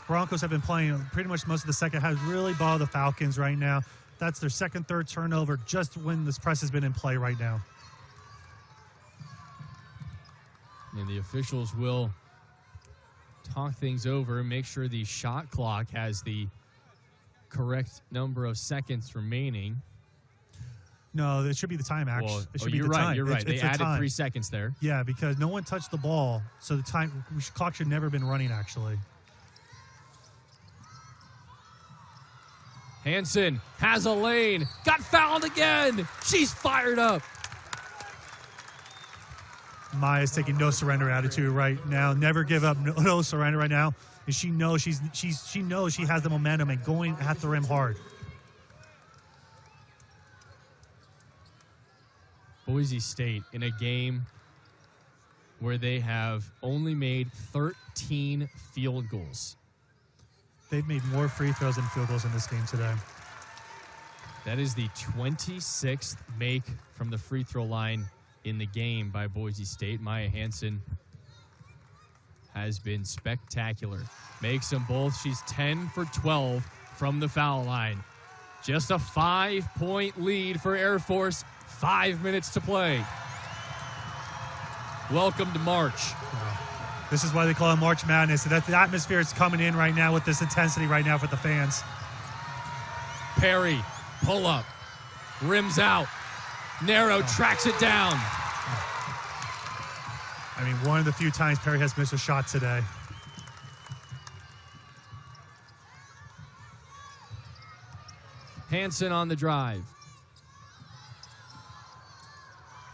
Broncos have been playing pretty much most of the second half really bothered the Falcons right now. That's their second, third turnover just when this press has been in play right now. And the officials will talk things over and make sure the shot clock has the correct number of seconds remaining. No, it should be the time, actually. Well, it should be you're the right. time. You're right. They added time. 3 seconds there. Yeah, because no one touched the ball, so the clock should never been running, actually. Hansen has a lane, got fouled again. She's fired up. Maya's taking no surrender attitude right now. Never give up, no surrender right now. And she knows she knows she has the momentum and going at the rim hard. Boise State in a game where they have only made 13 field goals. They've made more free throws than field goals in this game today. That is the 26th make from the free throw line in the game by Boise State. Maya Hansen has been spectacular. Makes them both. She's 10 for 12 from the foul line. Just a 5-point lead for Air Force. 5 minutes to play. Welcome to March. This is why they call it March Madness. That the atmosphere is coming in right now with this intensity right now for the fans. Perry, pull up, rims out, narrow, tracks it down. I mean, one of the few times Perry has missed a shot today. Hansen on the drive.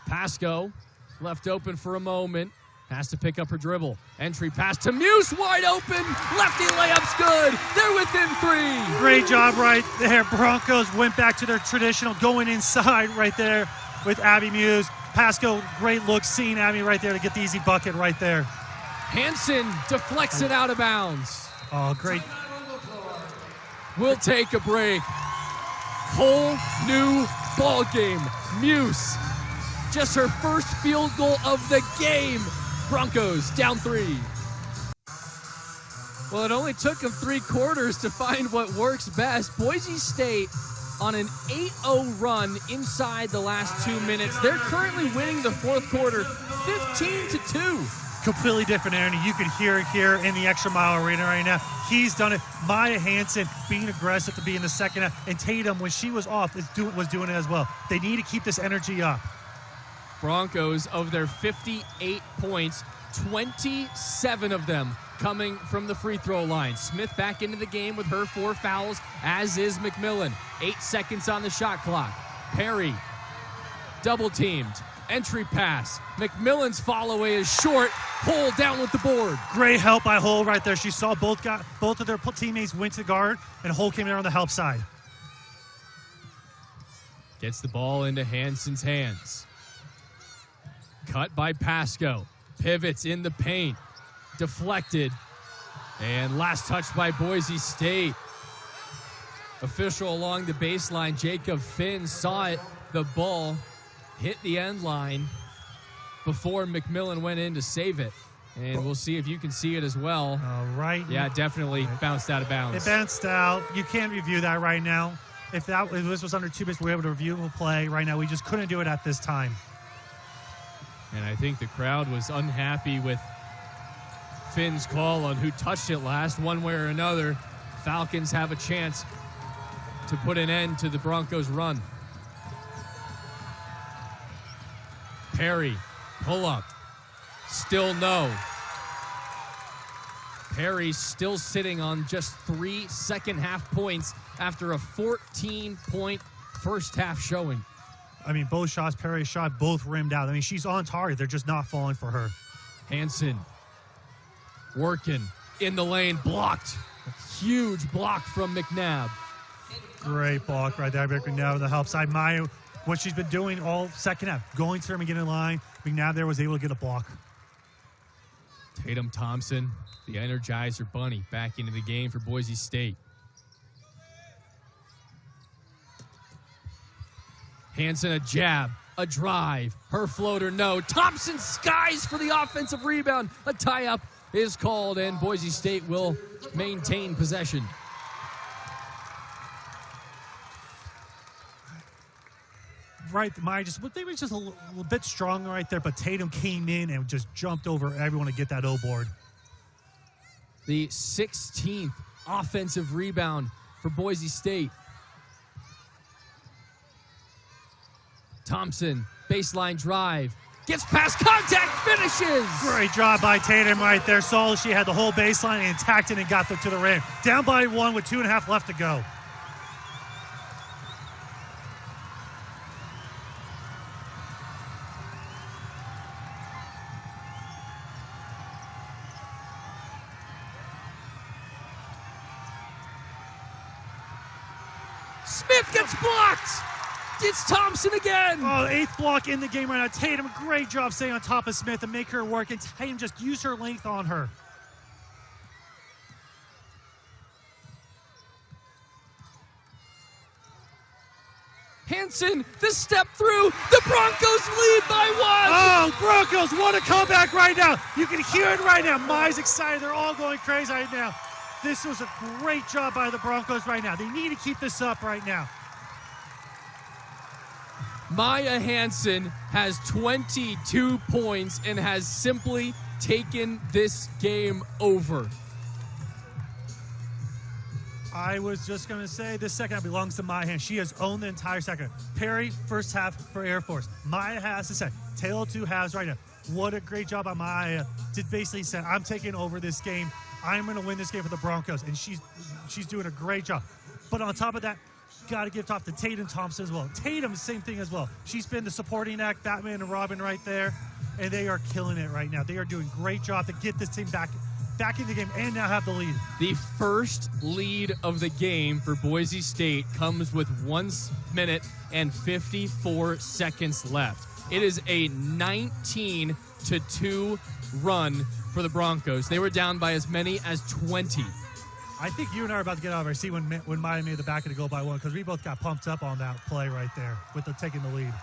Pasco left open for a moment. Has to pick up her dribble. Entry pass to Muse, wide open. Lefty layup's good. They're within 3. Great job right there. Broncos went back to their traditional going inside right there with Abby Muse. Pasco, great look, seeing Abby right there to get the easy bucket right there. Hansen deflects it out of bounds. Oh, great. We'll take a break. Whole new ball game. Muse, just her first field goal of the game. Broncos down 3. Well, it only took them 3 quarters to find what works best. Boise State on an 8-0 run inside the last 2 minutes. They're currently winning the fourth quarter 15-2. Completely different energy. You can hear it here in the Extra Mile Arena right now. He's done it. Maya Hansen being aggressive to be in the second half. And Tatum, when she was off, was doing it as well. They need to keep this energy up. Broncos, of their 58 points, 27 of them coming from the free throw line. Smith back into the game with her 4 fouls, as is McMillan. 8 seconds on the shot clock. Perry double teamed. Entry pass. McMillan's fall away is short. Hull down with the board. Great help by Hull right there. She saw both of their teammates went to the guard, and Hull came there on the help side. Gets the ball into Hansen's hands. Cut by Pasco. Pivots in the paint. Deflected. And last touch by Boise State. Official along the baseline, Jacob Finn, saw it. The ball hit the end line before McMillan went in to save it. And we'll see if you can see it as well. All right. Yeah, it definitely bounced out of bounds. It bounced out. You can't review that right now. If this was under 2 minutes, we were able to review the play right now. We just couldn't do it at this time. And I think the crowd was unhappy with Finn's call on who touched it last. One way or another, Falcons have a chance to put an end to the Broncos' run. Perry, pull up. Still no. Perry still sitting on just 3 second-half points after a 14-point first-half showing. I mean, both shots, Perry's shot, both rimmed out. I mean, she's on target. They're just not falling for her. Hansen working in the lane, blocked. Huge block from McNabb. Great block right there. McNabb on the help side. Maya, what she's been doing all second half, going to him and getting in line. McNabb there was able to get a block. Tatum Thompson, the Energizer Bunny, back into the game for Boise State. Hansen, a jab, a drive, her floater, no. Thompson skies for the offensive rebound. A tie-up is called, and Boise State will maintain possession. Right, Maya they were just a little bit stronger right there, but Tatum came in and just jumped over everyone to get that O board. The 16th offensive rebound for Boise State. Thompson, baseline drive, gets past contact, finishes! Great job by Tatum right there. Saw she had the whole baseline and attacked it and got to the rim. Down by 1 with 2.5 left to go. Smith gets blocked. It's Thompson again. Oh, 8th block in the game right now. Tatum, great job staying on top of Smith and make her work. And Tatum just used her length on her. Hanson, the step through. The Broncos lead by 1. Oh, Broncos, what a comeback right now. You can hear it right now. Mai's excited. They're all going crazy right now. This was a great job by the Broncos right now. They need to keep this up right now. Maya Hanson has 22 points and has simply taken this game over. I was just going to say this second half belongs to Maya Hanson. She has owned the entire second. Perry, first half for Air Force. Maya has to say, tail 2 halves right now. What a great job by Maya to basically say, I'm taking over this game. I'm going to win this game for the Broncos. And she's doing a great job. But on top of that, got to give top to Tatum Thompson as well. Tatum, same thing as well. She's been the supporting act, Batman and Robin right there. And they are killing it right now. They are doing a great job to get this team back in the game and now have the lead. The first lead of the game for Boise State comes with 1 minute and 54 seconds left. It is a 19-2 run for the Broncos. They were down by as many as 20. I think you and I are about to get out of our seat when Maya made the back of the goal by 1 because we both got pumped up on that play right there with the taking the lead.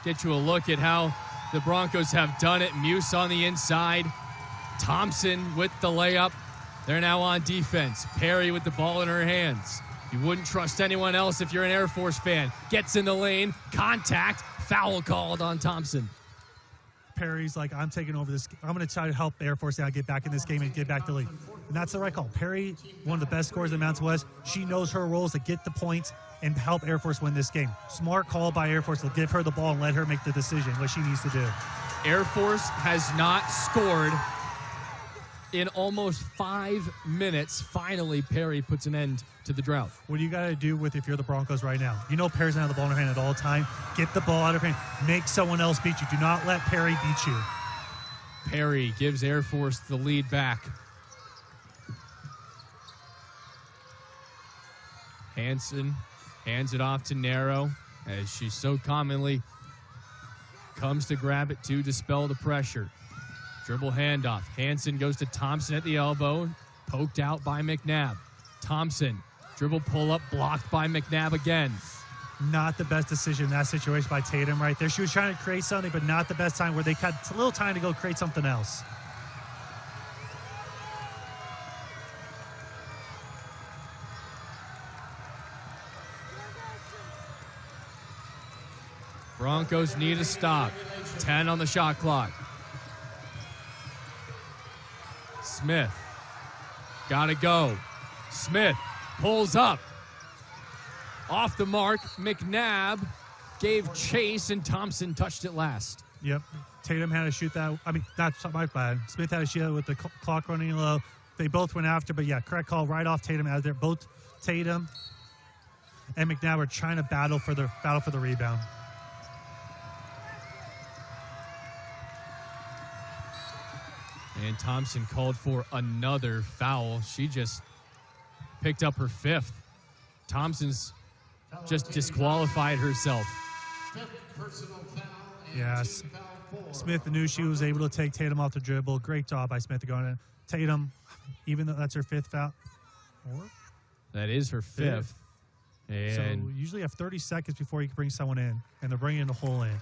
Get you a look at how the Broncos have done it. Muse on the inside. Thompson with the layup. They're now on defense. Perry with the ball in her hands. You wouldn't trust anyone else if you're an Air Force fan. Gets in the lane. Contact. Foul called on Thompson. Perry's like, I'm taking over this. I'm going to try to help Air Force now get back in this game and get back to the lead. And that's the right call. Perry, one of the best scorers in the Mountain West. She knows her roles to get the points and help Air Force win this game. Smart call by Air Force to give her the ball and let her make the decision, what she needs to do. Air Force has not scored in almost 5 minutes. Finally, Perry puts an end to the drought. What do you got to do if you're the Broncos right now? You know Perry's going to have the ball in her hand at all time. Get the ball out of her hand. Make someone else beat you. Do not let Perry beat you. Perry gives Air Force the lead back. Hanson hands it off to Narrow as she so commonly comes to grab it to dispel the pressure. Dribble handoff. Hanson goes to Thompson at the elbow. Poked out by McNabb. Thompson, dribble pull-up, blocked by McNabb again. Not the best decision in that situation by Tatum right there. She was trying to create something, but not the best time where they had a little time to go create something else. Broncos need a stop. 10 on the shot clock. Smith, gotta go. Smith pulls up. Off the mark, McNabb gave chase, and Thompson touched it last. Yep, Tatum had to shoot that. I mean, that's my bad. Smith had to shoot it with the clock running low. They both went after, but yeah, correct call right off Tatum out there. Both Tatum and McNabb are trying to battle for the rebound. And Thompson called for another foul. She just picked up her 5th. Thompson's just disqualified herself. Yes. Smith knew she was able to take Tatum off the dribble. Great job by Smith to go in. Tatum, even though that's her 5th foul. That is her 5th. And so usually you have 30 seconds before you can bring someone in, and they're bringing the hole in.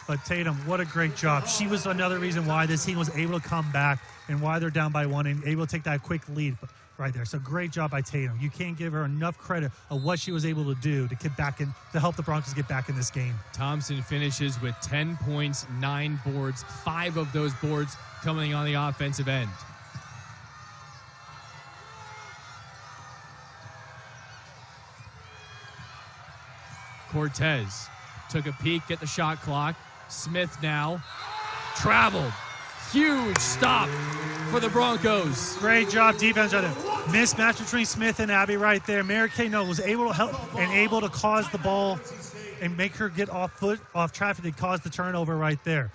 But Tatum, what a great job. She was another reason why this team was able to come back and why they're down by 1 and able to take that quick lead right there. So great job by Tatum. You can't give her enough credit of what she was able to do to get back in, to help the Broncos get back in this game. Thompson finishes with 10 points, 9 boards, 5 of those boards coming on the offensive end. Cortez took a peek at the shot clock. Smith now traveled. Huge stop for the Broncos. Great job defense right there. Mismatch between Smith and Abby right there. Mary Kay was able to help and able to cause the ball and make her get off traffic to cause the turnover right there.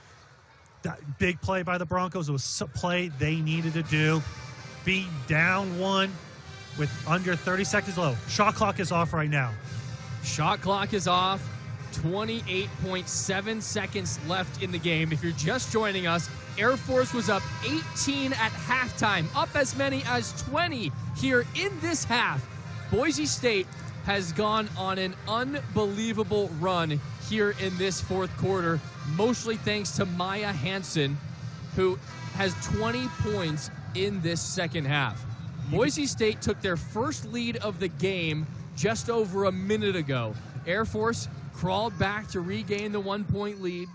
That big play by the Broncos was a play they needed to do. Be down 1 with under 30 seconds low. Shot clock is off right now. Shot clock is off. 28.7 seconds left in the game. If you're just joining us, Air Force was up 18 at halftime, up as many as 20 here in this half. Boise State has gone on an unbelievable run here in this fourth quarter, mostly thanks to Maya Hansen, who has 20 points in this second half. Boise State took their first lead of the game just over a minute ago. Air Force crawled back to regain the 1-point lead.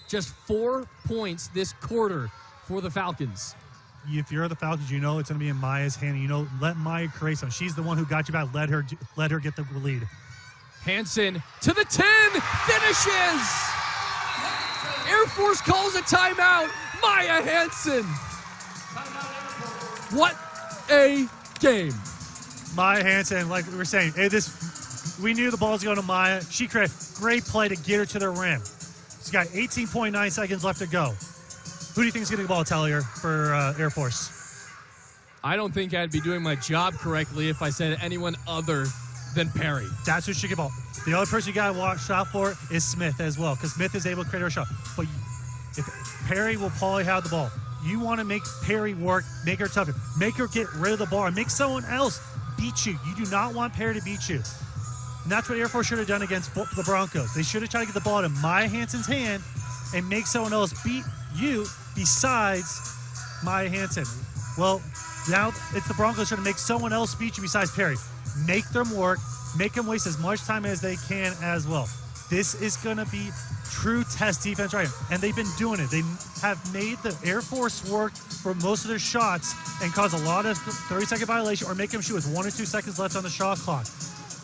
Just 4 points this quarter for the Falcons. If you're the Falcons, you know it's going to be in Maya's hand. You know, let Maya create something. She's the one who got you back. Let her get the lead. Hansen to the 10, finishes! Air Force calls a timeout. Maya Hansen. What a game. Maya Hansen, like we were saying, we knew the ball was going to Maya. She created a great play to get her to the rim. She's got 18.9 seconds left to go. Who do you think is getting the ball, Tellier, for Air Force? I don't think I'd be doing my job correctly if I said anyone other than Perry. That's who should get the ball. The other person you got to watch out for is Smith as well, because Smith is able to create her shot. But if Perry will probably have the ball, you want to make Perry work, make her tougher, make her get rid of the ball, and make someone else beat you. You do not want Perry to beat you. And that's what Air Force should have done against the Broncos. They should have tried to get the ball in Maya Hansen's hand and make someone else beat you besides Maya Hansen. Well, now it's the Broncos trying to make someone else beat you besides Perry. Make them work. Make them waste as much time as they can as well. This is going to be true test defense right here. And they've been doing it. They have made the Air Force work for most of their shots and cause a lot of 30-second violation or make them shoot with 1 or 2 seconds left on the shot clock.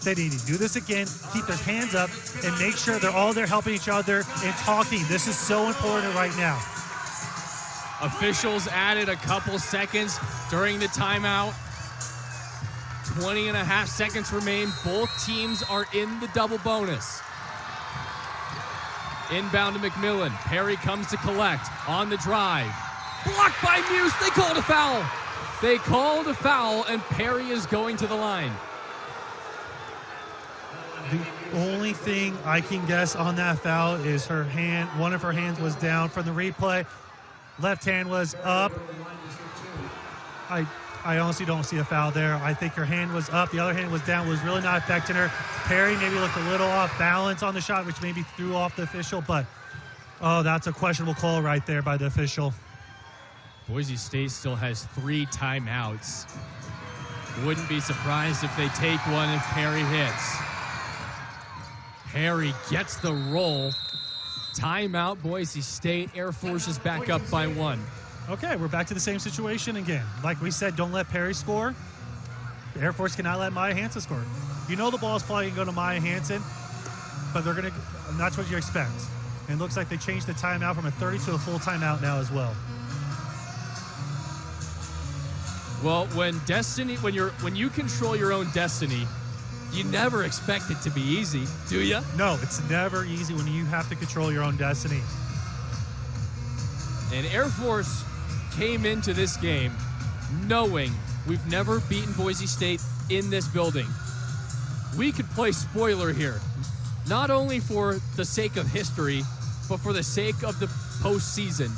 They need to do this again, keep their hands up, and make sure they're all there helping each other and talking. This is so important right now. Officials added a couple seconds during the timeout. 20.5 seconds remain. Both teams are in the double bonus. Inbound to McMillan. Perry comes to collect on the drive. Blocked by Muse. They called a foul. They called a foul, and Perry is going to the line. The only thing I can guess on that foul is her hand. One of her hands was down from the replay. Left hand was up. I honestly don't see a foul there. I think her hand was up. The other hand was down. Was really not affecting her. Perry maybe looked a little off balance on the shot, which maybe threw off the official. But, oh, that's a questionable call right there by the official. Boise State still has 3 timeouts. Wouldn't be surprised if they take one if Perry hits. Perry gets the roll. Timeout, Boise State. Air Force is back up by 1. Okay, we're back to the same situation again. Like we said, don't let Perry score. The Air Force cannot let Maya Hansen score. You know the ball is probably going to go to Maya Hansen, but and that's what you expect. And it looks like they changed the timeout from a 30 to a full timeout now as well. Well, when you control your own destiny, you never expect it to be easy, do you? No, it's never easy when you have to control your own destiny. And Air Force came into this game knowing we've never beaten Boise State in this building. We could play spoiler here, not only for the sake of history, but for the sake of the postseason.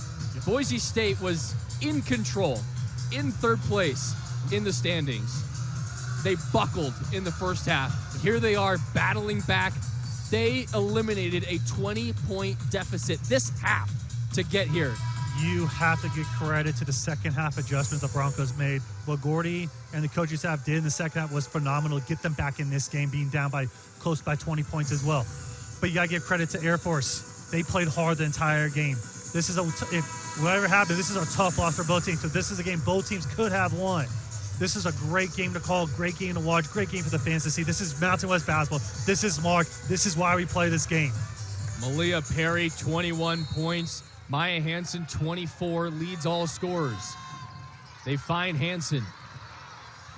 Boise State was in control, in third place in the standings. They buckled in the first half. Here they are battling back. They eliminated a 20-point deficit this half to get here. You have to give credit to the second half adjustments the Broncos made. What Gordy and the coaching staff did in the second half was phenomenal. Get them back in this game, being down by close by 20 points as well. But you got to give credit to Air Force. They played hard the entire game. This is if whatever happened, this is a tough loss for both teams. So this is a game both teams could have won. This is a great game to call, great game to watch, great game for the fans to see. This is Mountain West basketball. This is Mark. This is why we play this game. Malia Perry, 21 points. Maya Hansen, 24, leads all scorers. They find Hansen.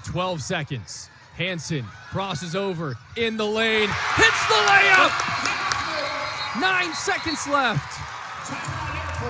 12 seconds. Hansen crosses over in the lane. Hits the layup! 9 seconds left.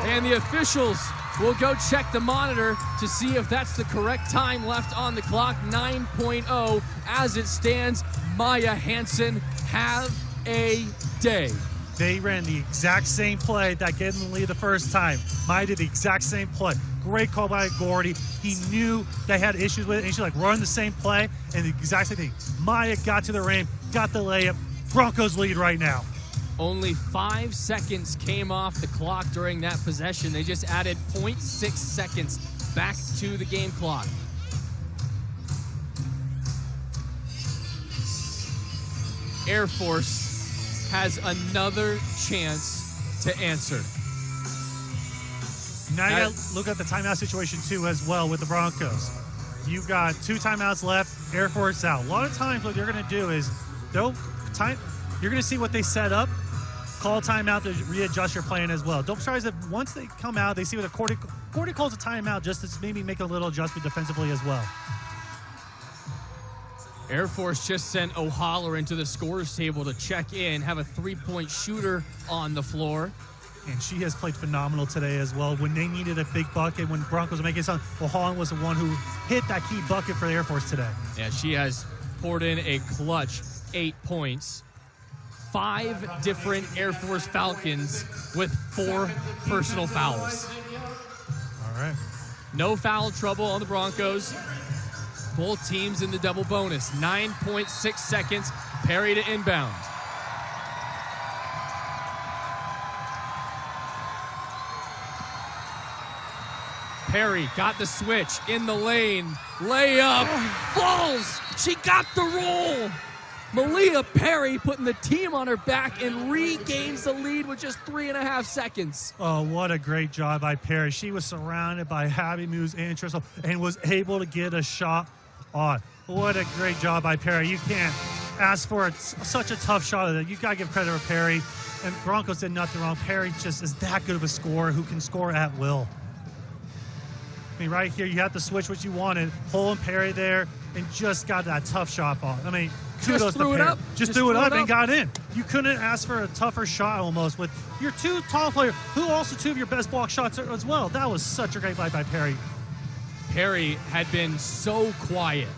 And the officials We'll go check the monitor to see if that's the correct time left on the clock. 9.0 as it stands. Maya Hansen, have a day. They ran the exact same play that gave them the lead the first time. Maya did the exact same play. Great call by Gordy. He knew they had issues with it, and she's like, run the same play, and the exact same thing. Maya got to the rim, got the layup. Broncos lead right now. Only 5 seconds came off the clock during that possession. They just added 0.6 seconds back to the game clock. Air Force has another chance to answer. Now you got to look at the timeout situation too as well with the Broncos. You've got 2 timeouts left, Air Force out. A lot of times what you're going to do is you're going to see what they set up, call timeout to readjust your plan as well. Don't try to, once they come out, they see what Gordy calls a timeout just to maybe make a little adjustment defensively as well. Air Force just sent O'Holler into the scorers table to check in, have a 3-point shooter on the floor. And she has played phenomenal today as well. When they needed a big bucket, when Broncos were making something, O'Holler was the one who hit that key bucket for the Air Force today. Yeah, she has poured in a clutch 8 points. 5 different Air Force Falcons with 4 personal fouls. All right. No foul trouble on the Broncos. Both teams in the double bonus. 9.6 seconds. Perry to inbound. Perry got the switch in the lane. Layup. Falls. She got the roll. Malia Perry putting the team on her back and regains the lead with just 3.5 seconds. Oh, what a great job by Perry. She was surrounded by Abby Moose and Tristle and was able to get a shot on. What a great job by Perry. You can't ask for it. Such a tough shot. You got to give credit for Perry. And Broncos did nothing wrong. Perry just is that good of a scorer who can score at will. I mean, right here, you have to switch what you wanted. Hole and Perry there, and just got that tough shot ball. I mean, kudos to Perry. Just threw it up and got in. You couldn't ask for a tougher shot almost with your 2 tall players, who also 2 of your best block shots as well. That was such a great play by Perry. Perry had been so quiet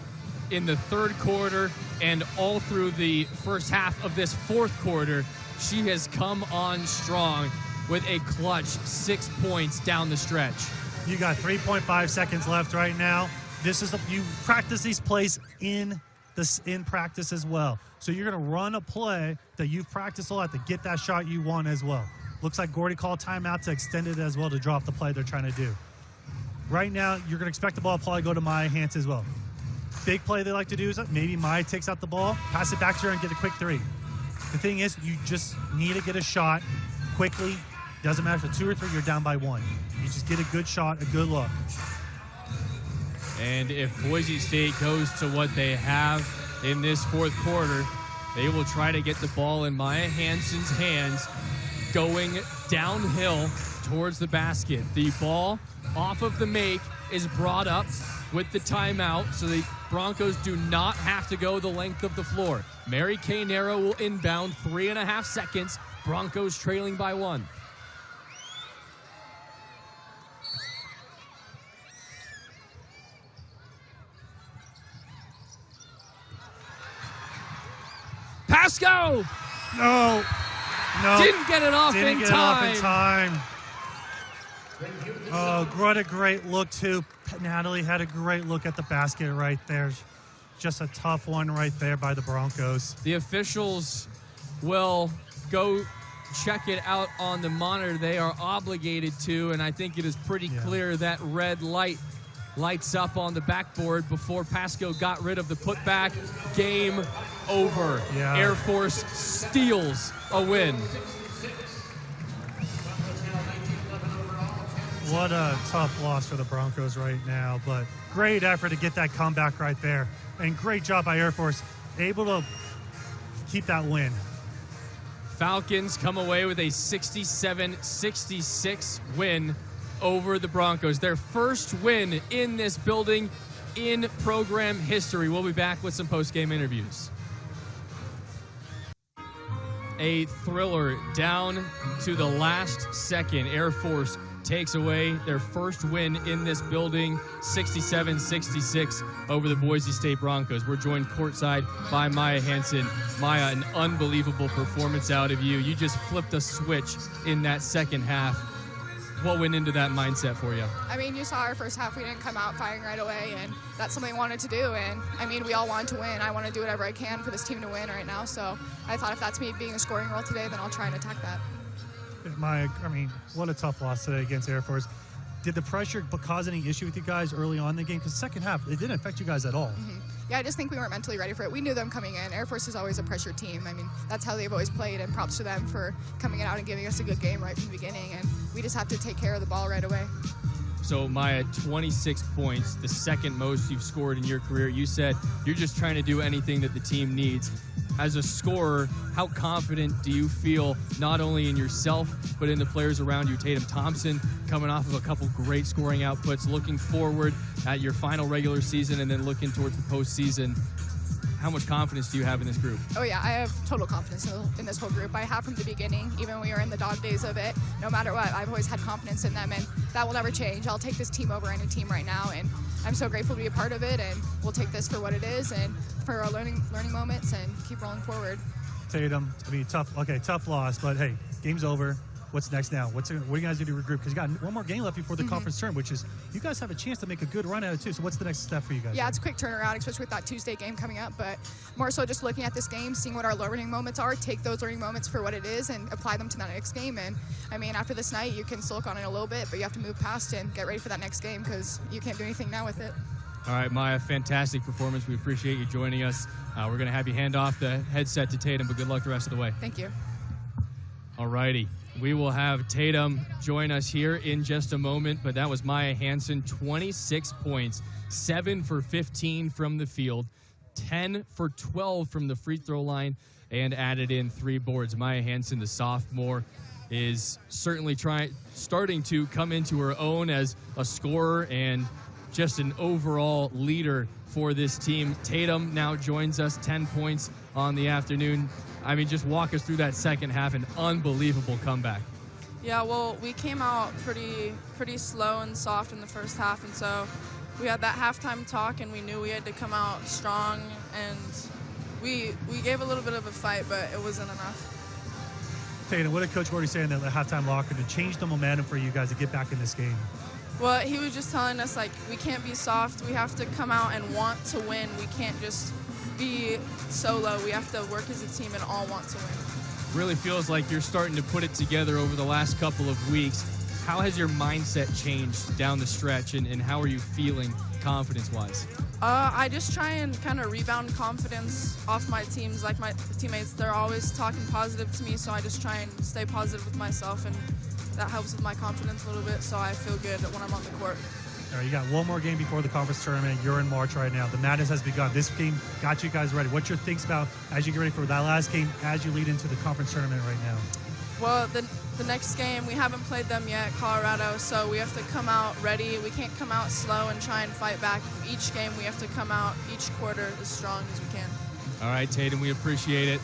in the third quarter and all through the first half of this fourth quarter. She has come on strong with a clutch 6 points down the stretch. You got 3.5 seconds left right now. You practice these plays in practice as well. So you're going to run a play that you've practiced a lot to get that shot you want as well. Looks like Gordy called timeout to extend it as well to drop the play they're trying to do. Right now, you're going to expect the ball to probably go to Maya Hansen as well. Big play they like to do is maybe Maya takes out the ball, pass it back to her, and get a quick 3. The thing is, you just need to get a shot quickly. Doesn't matter if it's 2 or 3, you're down by 1. You just get a good shot, a good look. And if Boise State goes to what they have in this fourth quarter, they will try to get the ball in Maya Hansen's hands going downhill towards the basket. The ball off of the make is brought up with the timeout, so the Broncos do not have to go the length of the floor. Mary Kay Nero will inbound, 3.5 seconds. Broncos trailing by 1. Pasco! No. Didn't get it off in time. Oh, what a great look, too. Natalie had a great look at the basket right there. Just a tough one right there by the Broncos. The officials will go check it out on the monitor. They are obligated to, and I think it is pretty clear that red light lights up on the backboard before Pasco got rid of the putback. Game over. Yeah. Air Force steals a win. What a tough loss for the Broncos right now, but great effort to get that comeback right there. And great job by Air Force, able to keep that win. Falcons come away with a 67-66 win over the Broncos. Their first win in this building in program history. We'll be back with some post-game interviews. A thriller down to the last second. Air Force takes away their first win in this building, 67-66 over the Boise State Broncos. We're joined courtside by Maya Hansen. Maya, an unbelievable performance out of you. You just flipped a switch in that second half. What went into that mindset for you? I mean, you saw our first half. We didn't come out firing right away, and that's something I wanted to do. And, I mean, we all wanted to win. I want to do whatever I can for this team to win right now. So I thought if that's me being a scoring role today, then I'll try and attack that. Maya, I mean, what a tough loss today against Air Force. Did the pressure cause any issue with you guys early on in the game? Because second half, it didn't affect you guys at all. Mm-hmm. Yeah, I just think we weren't mentally ready for it. We knew them coming in. Air Force is always a pressure team. I mean, that's how they've always played, and props to them for coming out and giving us a good game right from the beginning. And we just have to take care of the ball right away. So, Maya, 26 points, the second most you've scored in your career. You said you're just trying to do anything that the team needs. As a scorer, how confident do you feel not only in yourself, but in the players around you? Tatum Thompson coming off of a couple great scoring outputs, looking forward at your final regular season and then looking towards the postseason. How much confidence do you have in this group? Oh, yeah, I have total confidence in this whole group. I have from the beginning, even when we were in the dog days of it. No matter what, I've always had confidence in them, and that will never change. I'll take this team over any team right now, and I'm so grateful to be a part of it, and we'll take this for what it is and for our learning moments and keep rolling forward. Tatum, I mean, tough loss, but hey, game's over. What's next now? What are you guys going to do to regroup? Because you got one more game left before the conference term, which is you guys have a chance to make a good run at it too. So what's the next step for you guys? Yeah, it's a quick turnaround, especially with that Tuesday game coming up. But more so just looking at this game, seeing what our learning moments are, take those learning moments for what it is and apply them to that next game. And, I mean, after this night, you can sulk on it a little bit, but you have to move past and get ready for that next game because you can't do anything now with it. All right, Maya, fantastic performance. We appreciate you joining us. We're going to have you hand off the headset to Tatum, but good luck the rest of the way. Thank you. All righty. We will have Tatum join us here in just a moment, but that was Maya Hansen, 26 points, 7 for 15 from the field, 10 for 12 from the free throw line, and added in 3 boards. Maya Hansen, the sophomore, is certainly starting to come into her own as a scorer and just an overall leader for this team. Tatum now joins us, 10 points on the afternoon. I mean, just walk us through that second half, an unbelievable comeback. Yeah, well, we came out pretty slow and soft in the first half, and so we had that halftime talk, and we knew we had to come out strong, and we gave a little bit of a fight, but it wasn't enough. Tatum, what did Coach Gordy say in the halftime locker to change the momentum for you guys to get back in this game? Well, he was just telling us, like, we can't be soft. We have to come out and want to win. We can't just be solo. We have to work as a team and all want to win. Really feels like you're starting to put it together over the last couple of weeks. How has your mindset changed down the stretch, and how are you feeling confidence-wise? I just try and kind of rebound confidence off my teams. Like my teammates, they're always talking positive to me, so I just try and stay positive with myself, and that helps with my confidence a little bit, so I feel good when I'm on the court. All right, you got one more game before the conference tournament. You're in March right now. The madness has begun. This game got you guys ready. What's your thinks about as you get ready for that last game, as you lead into the conference tournament right now? Well, the next game, we haven't played them yet, Colorado, so we have to come out ready. We can't come out slow and try and fight back. Each game, we have to come out each quarter as strong as we can. All right, Tatum, we appreciate it.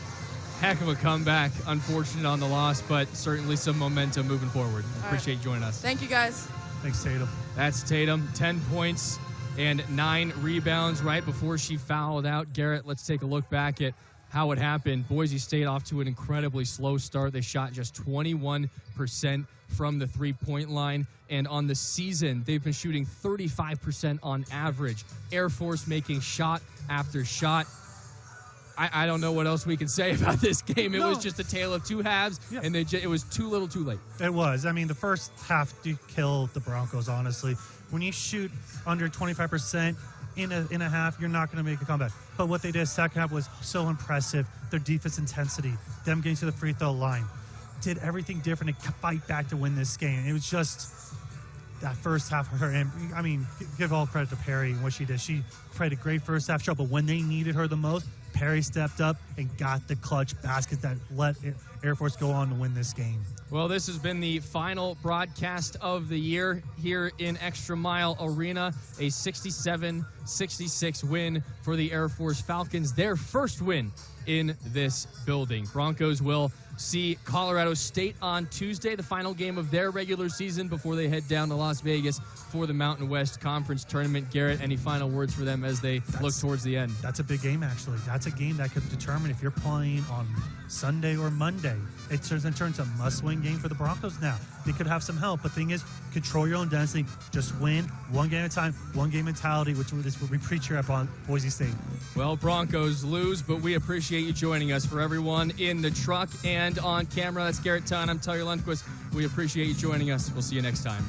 Heck of a comeback. Unfortunate on the loss, but certainly some momentum moving forward. Appreciate you joining us. Thank you, guys. Thanks, Tatum. That's Tatum, 10 points and 9 rebounds right before she fouled out. Garrett, let's take a look back at how it happened. Boise State off to an incredibly slow start. They shot just 21% from the three-point line. And on the season, they've been shooting 35% on average. Air Force making shot after shot. I don't know what else we can say about this game. It was just a tale of two halves, and it was too little too late. It was. I mean, the first half did kill the Broncos, honestly. When you shoot under 25% in a half, you're not going to make a comeback. But what they did second half was so impressive. Their defense intensity, them getting to the free throw line, did everything different to fight back to win this game. It was just that first half of her. And I mean, give all credit to Perry and what she did. She played a great first half show, but when they needed her the most, Perry stepped up and got the clutch basket that let Air Force go on to win this game. Well, this has been the final broadcast of the year here in Extra Mile Arena, a 67 66 win for the Air Force Falcons, their first win in this building. Broncos will see Colorado State on Tuesday, the final game of their regular season before they head down to Las Vegas for the Mountain West Conference Tournament. Garrett, any final words for them as they look towards the end? That's a big game, actually. That's a game that could determine if you're playing on Sunday or Monday. It turns into a must-win game for the Broncos now. They could have some help, but the thing is, control your own destiny. Just win one game at a time, one game mentality, which is what we preach here at Boise State. Well, Broncos lose, but we appreciate you joining us. For everyone in the truck and on camera, that's Garrett Tunn. I'm Tyler Lundquist. We appreciate you joining us. We'll see you next time.